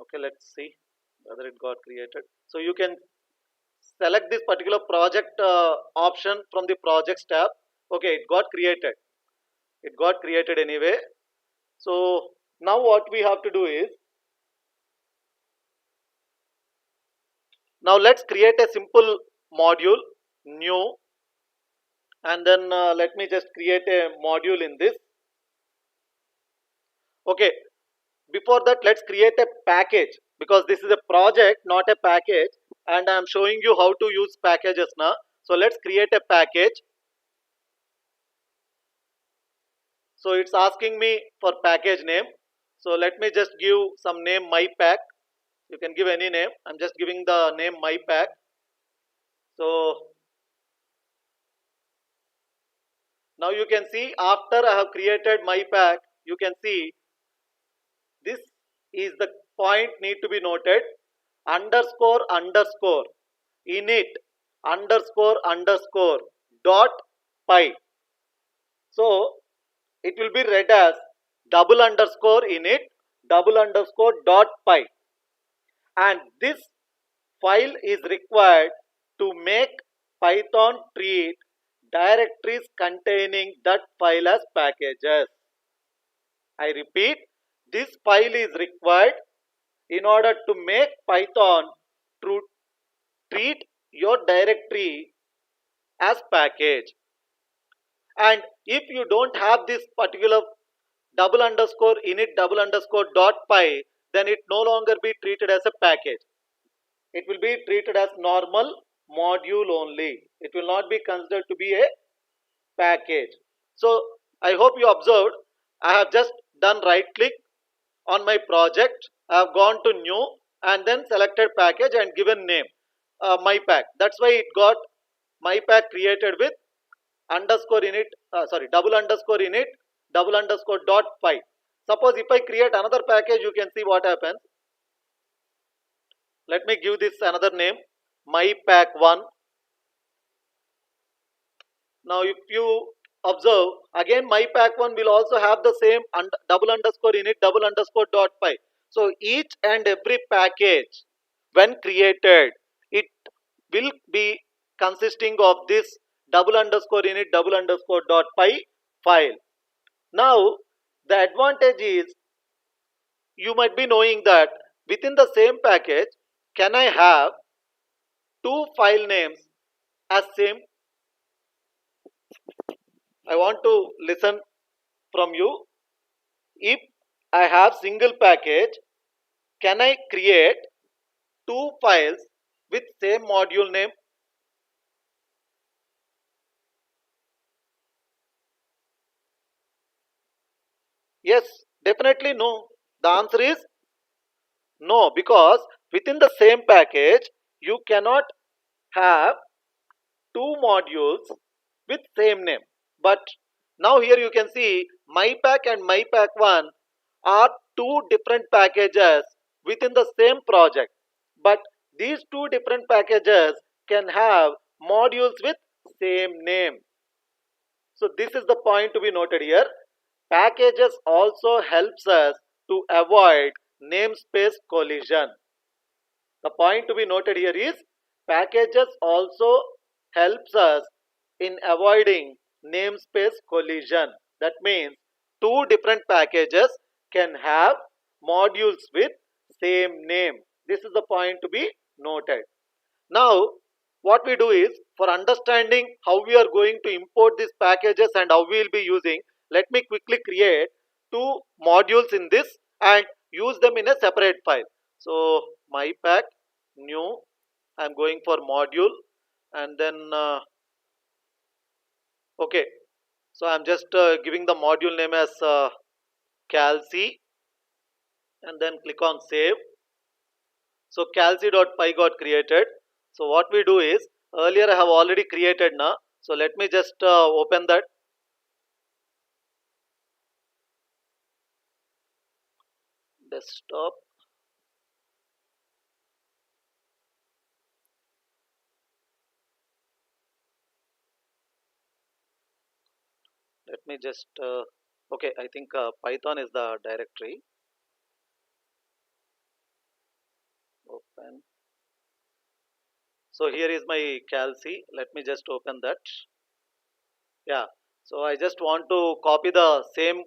Okay, let's see whether it got created. So you can select this particular project option from the projects tab. Okay, it got created. It got created anyway. So now what we have to do is, now let's create a simple module, new, and then let me just create a module in this. Okay, before that let's create a package, because this is a project, not a package, and I am showing you how to use packages now. So let's create a package. So it's asking me for package name. So let me just give some name mypack. You can give any name. I'm just giving the name mypack. So now you can see after I have created mypack, you can see this is the point need to be noted: underscore underscore init underscore underscore dot py. So it will be read as double underscore init double underscore dot py, and this file is required to make Python treat directories containing that file as packages. I repeat, this file is required in order to make Python to treat your directory as package. And if you don't have this particular double underscore init double underscore dot py, then it no longer be treated as a package. It will be treated as normal module only. It will not be considered to be a package. So I hope you observed, I have just done right click on my project. I have gone to new and then selected package and given name my pack. That's why it got my pack created with underscore init, double underscore init double underscore dot py. Suppose if I create another package, you can see what happens. Let me give this another name, my pack 1. Now if you observe, again my pack 1 will also have the same double underscore init double underscore dot py. So each and every package when created, it will be consisting of this double underscore init double underscore dot py file. Now the advantage is, you might be knowing that within the same package, can I have two file names as same? I want to listen from you. If I have single package, can I create two files with same module name? Yes, definitely no. The answer is no, because within the same package, you cannot have two modules with same name. But now here you can see mypack and mypack1 are two different packages within the same project, but these two different packages can have modules with same name. So this is the point to be noted here. Packages also helps us to avoid namespace collision. The point to be noted here is, packages also helps us in avoiding namespace collision. That means two different packages can have modules with same name. This is the point to be noted. Now what we do is, for understanding how we are going to import these packages and how we will be using, let me quickly create two modules in this and use them in a separate file. So mypack new, I'm going for module, and then okay, so I'm just giving the module name as calc, and then click on save. So calc.py got created. So what we do is, earlier I have already created now, so let me just open that desktop. Let me just okay, I think Python is the directory. Open. So here is my calc. Let me just open that. Yeah, so I just want to copy the same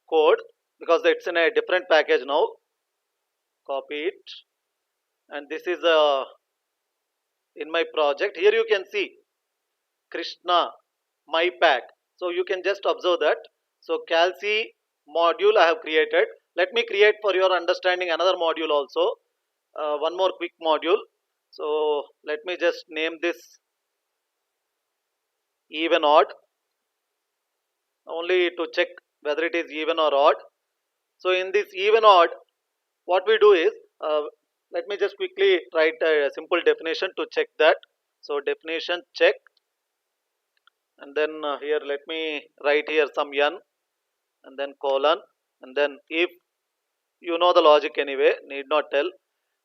code because it's in a different package now. Copy it, and this is in my project. Here you can see Krishna my pack. So you can just observe that. So calc module I have created. Let me create for your understanding another module also, one more quick module. So let me just name this even odd, only to check whether it is even or odd. So in this even odd, what we do is, let me just quickly write a simple definition to check that. So definition check, and then here let me write here some n, and then colon, and then if, you know the logic anyway, need not tell,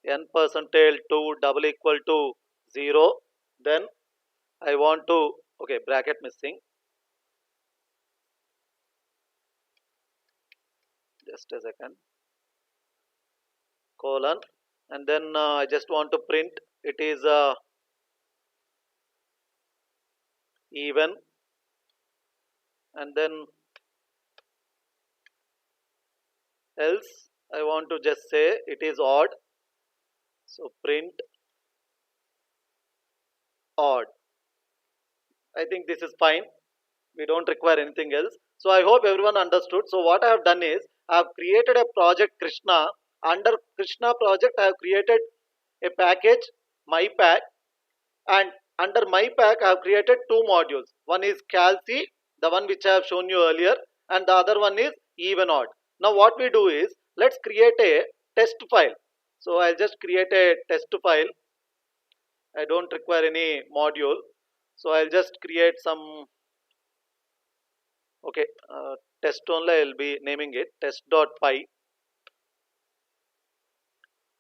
n percentile 2 double equal to 0, then I want to, okay, bracket missing, just a second, colon, and then I just want to print it is even, and then else I want to just say it is odd. So print odd. I think this is fine. We don't require anything else. So I hope everyone understood. So what I have done is I have created a project Krishna. Under Krishna project I have created a package MyPack, and under MyPack I have created two modules. One is calc, the one which I have shown you earlier, and the other one is even odd. Now what we do is, let's create a test file. So I'll just create a test file. I don't require any module, so I'll just create some. Okay, test only I'll be naming it test.py.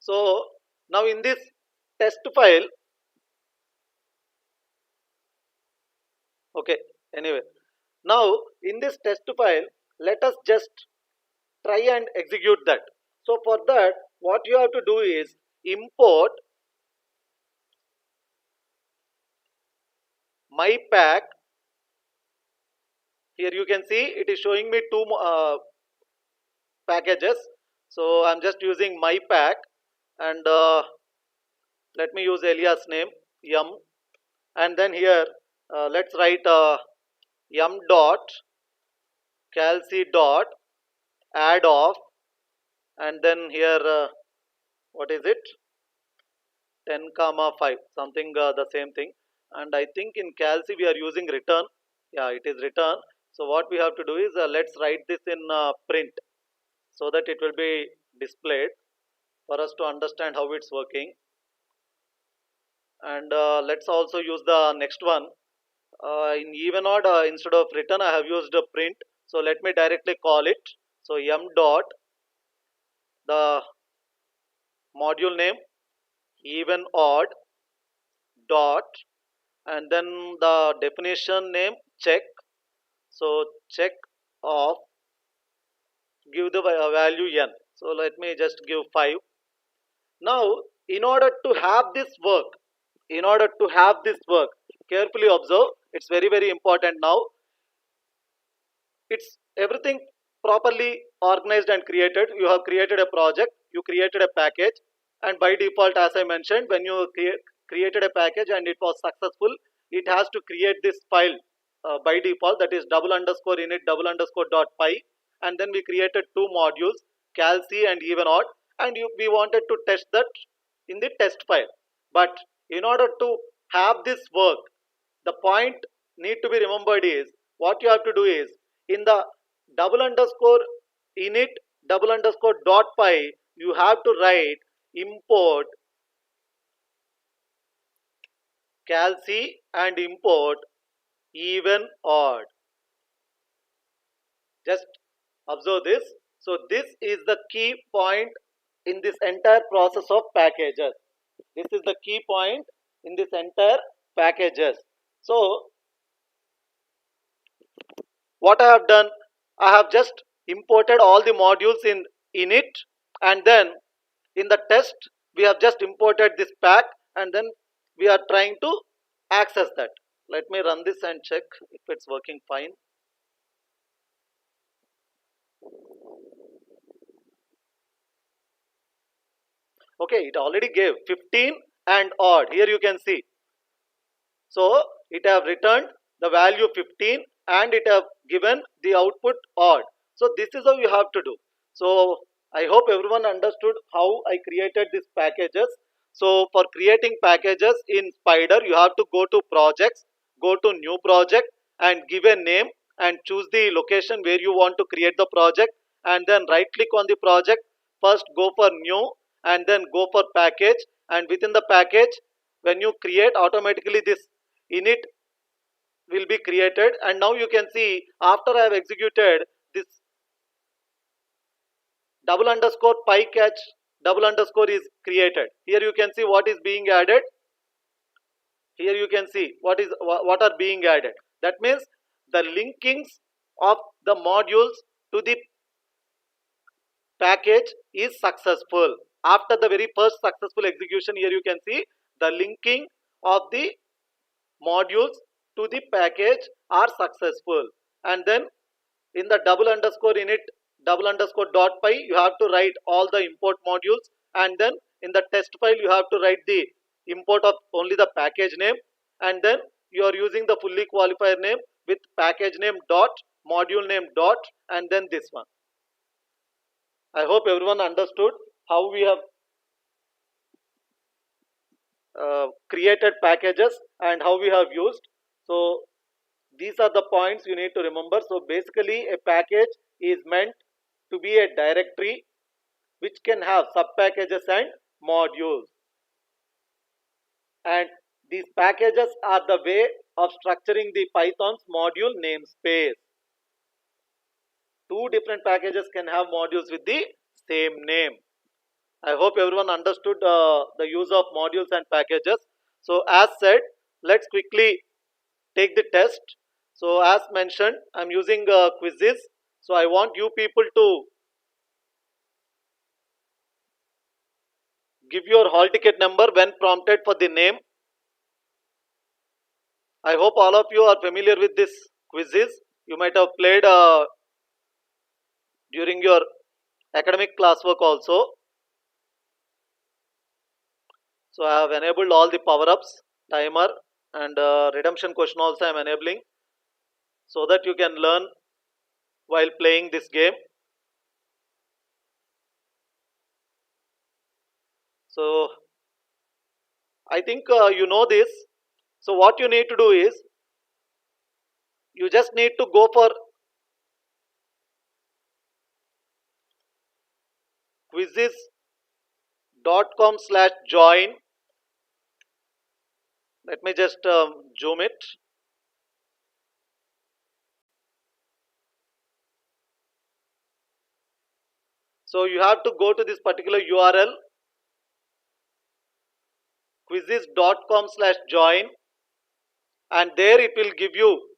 So now in this test file, okay, anyway, now in this test file, let us just try and execute that. So for that, what you have to do is import MyPack. Here you can see it is showing me two packages. So I'm just using MyPack, and let me use alias name yum, and then here let's write yum dot calc dot add off, and then here what is it, 10 comma 5 something, the same thing. And I think in calc we are using return. Yeah, it is return. So what we have to do is let's write this in print, so that it will be displayed for us to understand how it's working. And let's also use the next one. In even odd, instead of return I have used a print, so let me directly call it. So yum dot the module name even odd dot, and then the definition name check. So check of, give the value n. So let me just give 5. Now in order to have this work, carefully observe, it's very important. Now it's everything properly organized and created. You have created a project, you created a package, and by default, as I mentioned, when you created a package and it was successful, it has to create this file by default, that is double underscore init double underscore dot py. And then we created two modules, calc and even odd, and we wanted to test that in the test file. But in order to have this work, the point need to be remembered is, what you have to do is, in the double underscore init double underscore dot py, you have to write import calc and import even odd. Just observe this. So this is the key point in this entire process of packages. This is the key point in this entire packages. So what I have done, I have just imported all the modules in init, and then in the test we have just imported this pack, and then we are trying to access that. Let me run this and check if it's working fine. Okay, it already gave 15 and odd. Here you can see. So it have returned the value 15 and it have given the output odd. So this is how you have to do. So I hope everyone understood how I created these packages. So for creating packages in Spider, you have to go to projects, go to new project, and give a name and choose the location where you want to create the project, and then right click on the project. First go for new and then go for package, and within the package, when you create, automatically this init will be created. And now you can see, after I have executed this double underscore py catch double underscore is created. Here you can see what is being added. Here you can see what are being added. That means the linkings of the modules to the package is successful. After the very first successful execution, here you can see the linking of the modules to the package are successful. And then in the double underscore init double underscore dot py, you have to write all the import modules, and then in the test file you have to write the import of only the package name, and then you are using the fully qualifier name with package name dot module name dot and then this one. I hope everyone understood how we have created packages and how we have used. So these are the points you need to remember. So basically a package is meant to be a directory which can have sub packages and modules, and these packages are the way of structuring the Python's module namespace. Two different packages can have modules with the same name. I hope everyone understood the use of modules and packages. So as said, let's quickly take the test. So as mentioned, I'm using quizzes. So I want you people to give your hall ticket number when prompted for the name. I hope all of you are familiar with this quizzes. You might have played during your academic classwork also. So I have enabled all the power-ups, timer, and redemption question also I am enabling, so that you can learn while playing this game. So I think you know this. So what you need to do is you just need to go for quizzes.com/join. Let me just zoom it. So you have to go to this particular URL, quizzes.com/join, and there it will give you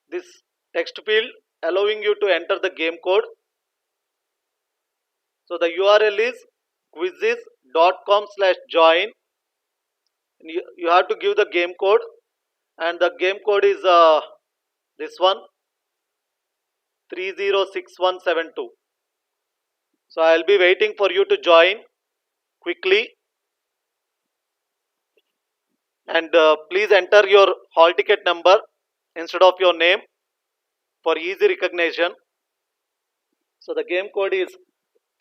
this text field allowing you to enter the game code. So the URL is quizzes.com/join. You have to give the game code, and the game code is this one, 306172. So I'll be waiting for you to join quickly, and please enter your hall ticket number instead of your name for easy recognition. So the game code is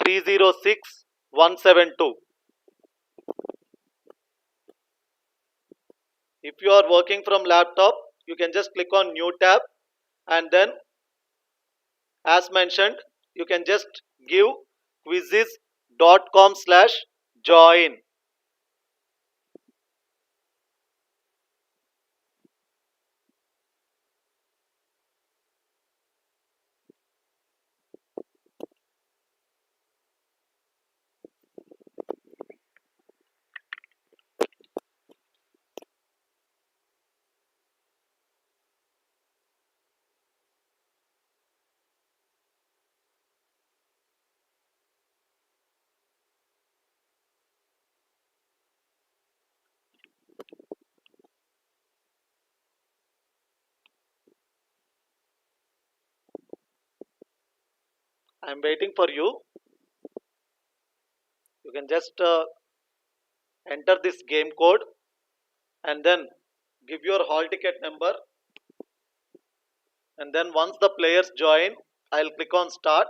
306172. If you are working from laptop, you can just click on new tab, and then as mentioned, you can just give quizzes.com/join. I'm waiting for you. You can just enter this game code and then give your hall ticket number, and then once the players join, I'll click on start.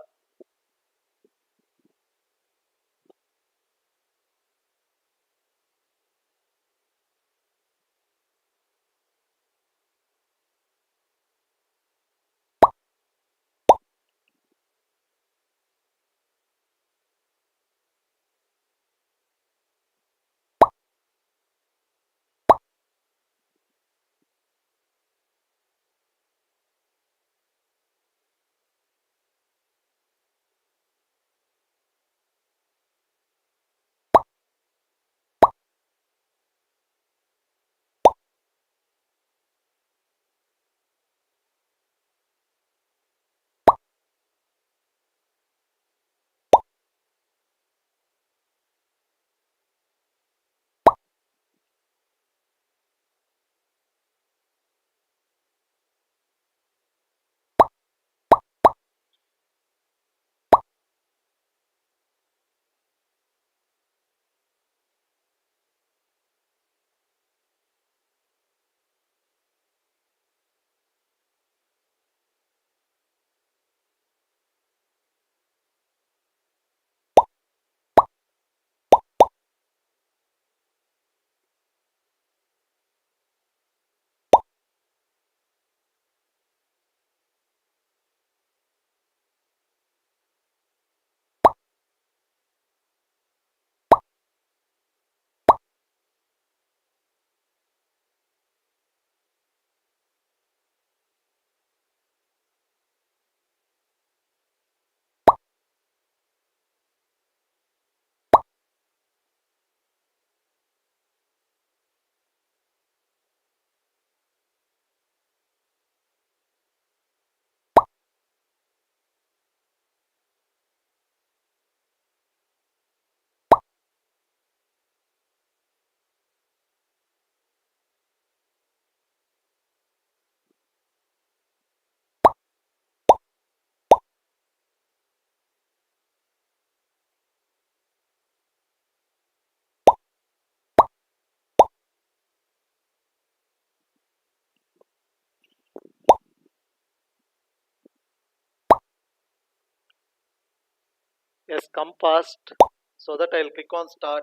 Yes, come fast so that I'll click on start.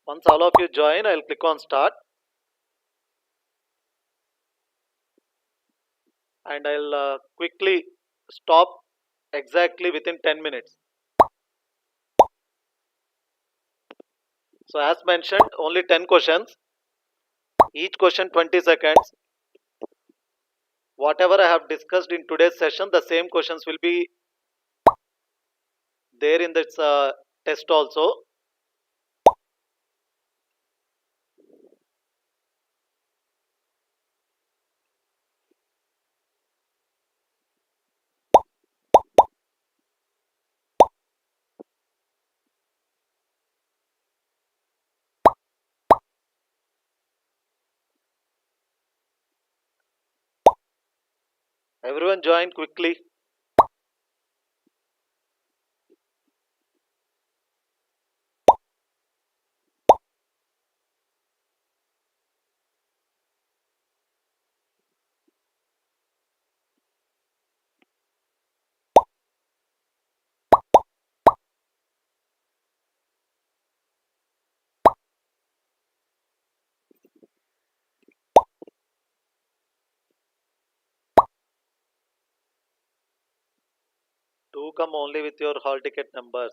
Once all of you join, I'll click on start and I'll quickly stop exactly within 10 minutes. So as mentioned, only 10 questions, each question 20 seconds. Whatever I have discussed in today's session, the same questions will be there in this test also. Everyone join quickly. Do come only with your hall ticket numbers.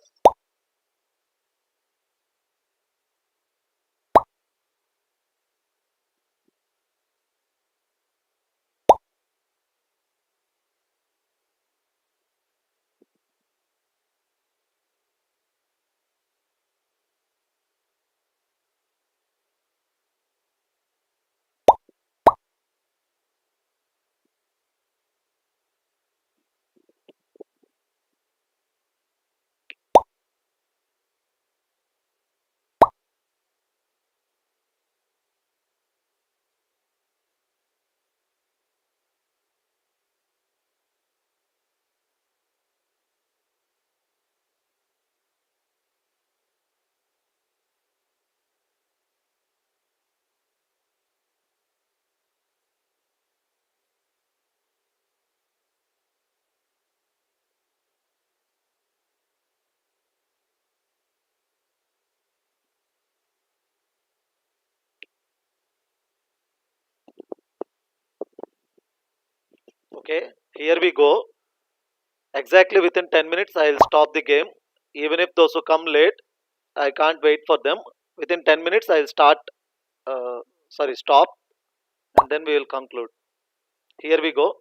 Okay, here we go. Exactly within 10 minutes, I'll stop the game. Even if those who come late, I can't wait for them. Within 10 minutes, I'll start, stop, and then we will conclude. Here we go.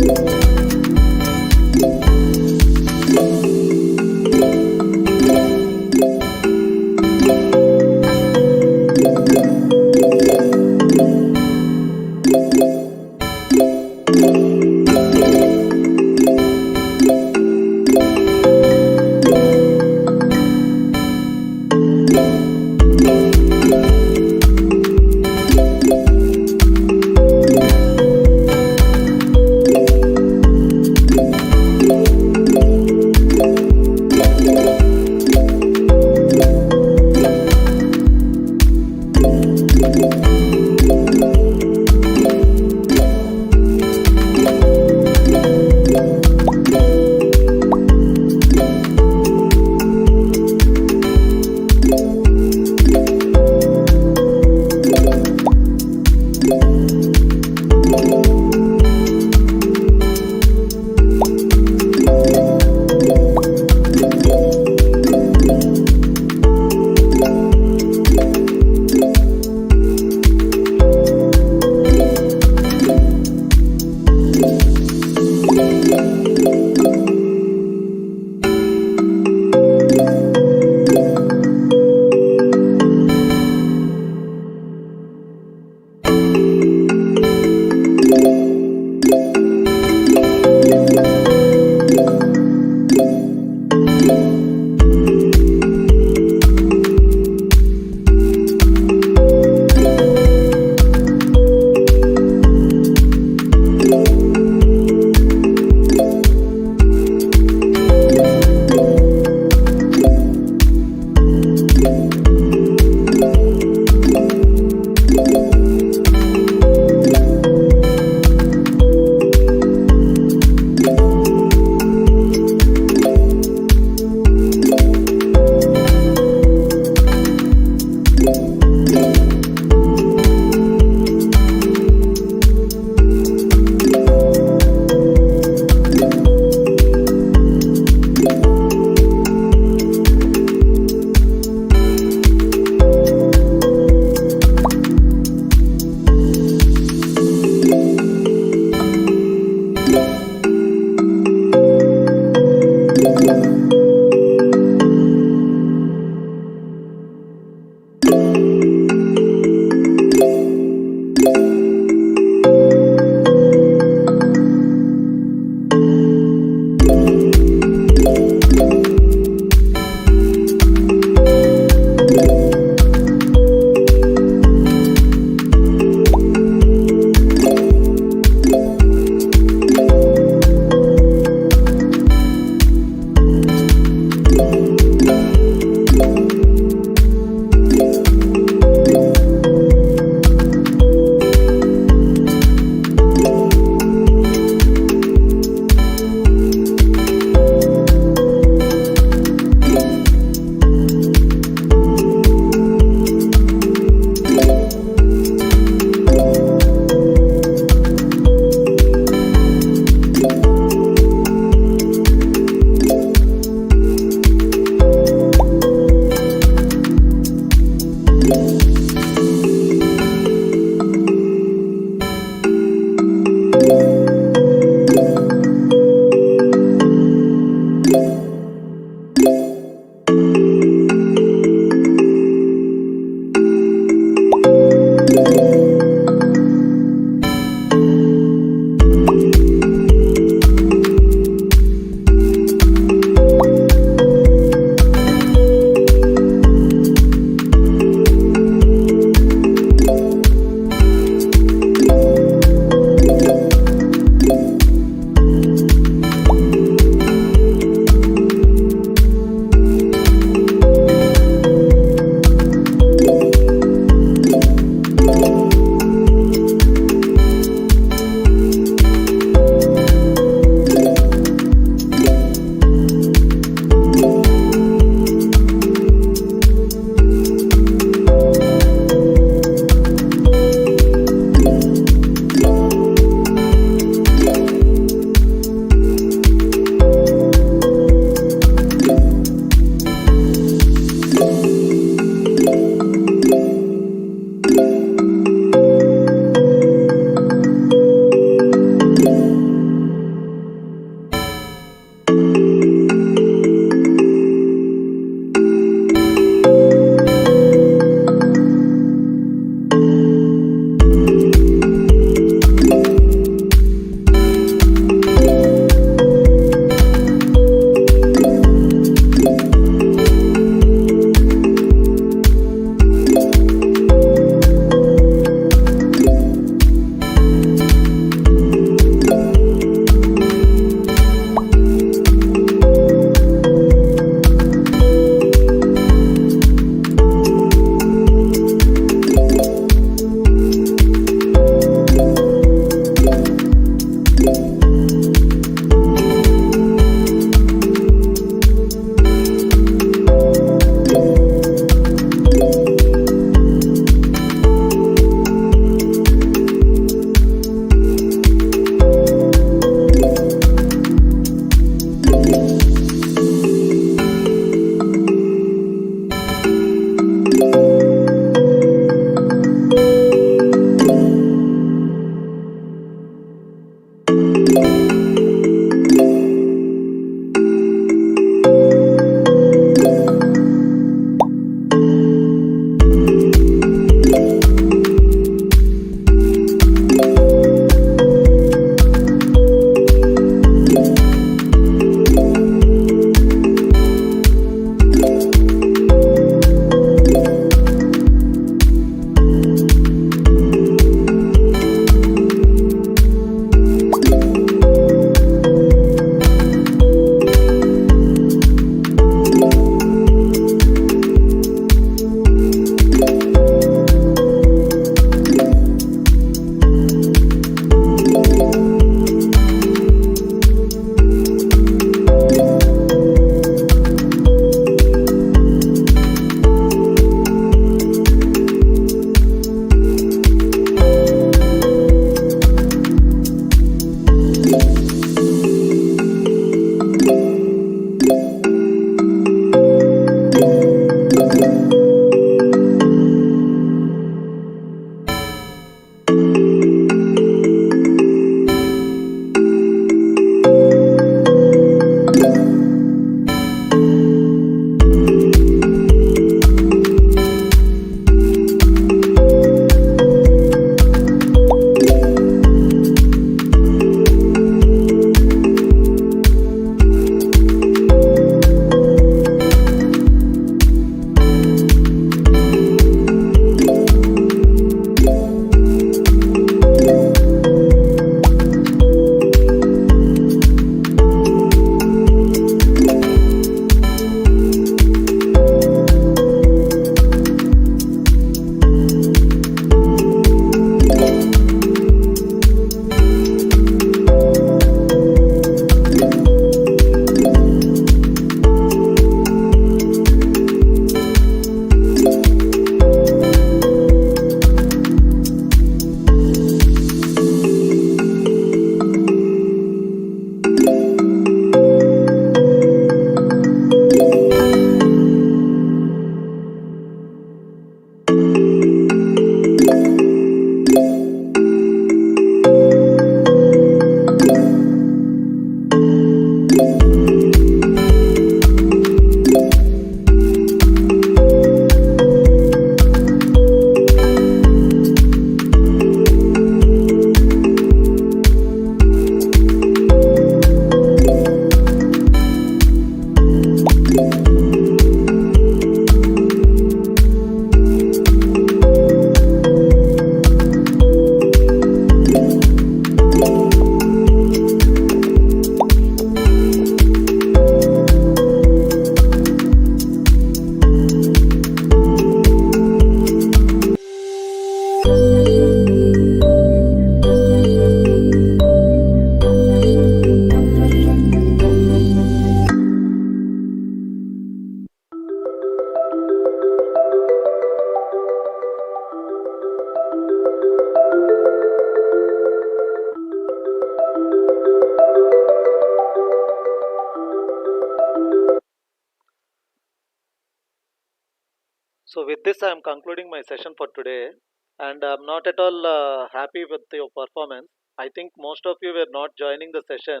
So with this, I am concluding my session for today, and I'm not at all happy with your performance. I think most of you were not joining the session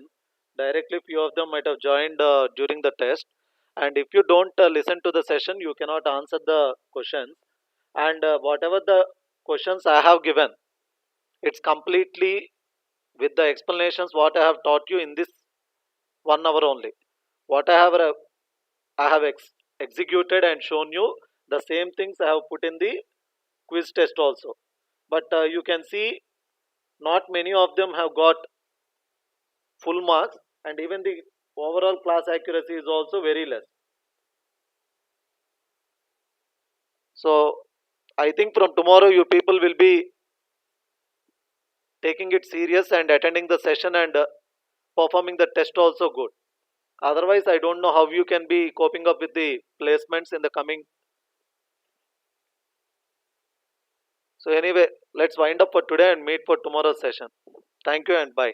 directly. Few of them might have joined during the test, and if you don't listen to the session, you cannot answer the questions. And whatever the questions I have given, it's completely with the explanations what I have taught you in this 1 hour only. What I have executed and shown you the same things I have put in the quiz test also. But you can see not many of them have got full marks, and even the overall class accuracy is also very less. So I think from tomorrow you people will be taking it serious and attending the session and performing the test also good. Otherwise, I don't know how you can be coping up with the placements in the coming. So anyway, let's wind up for today and meet for tomorrow's session. Thank you and bye.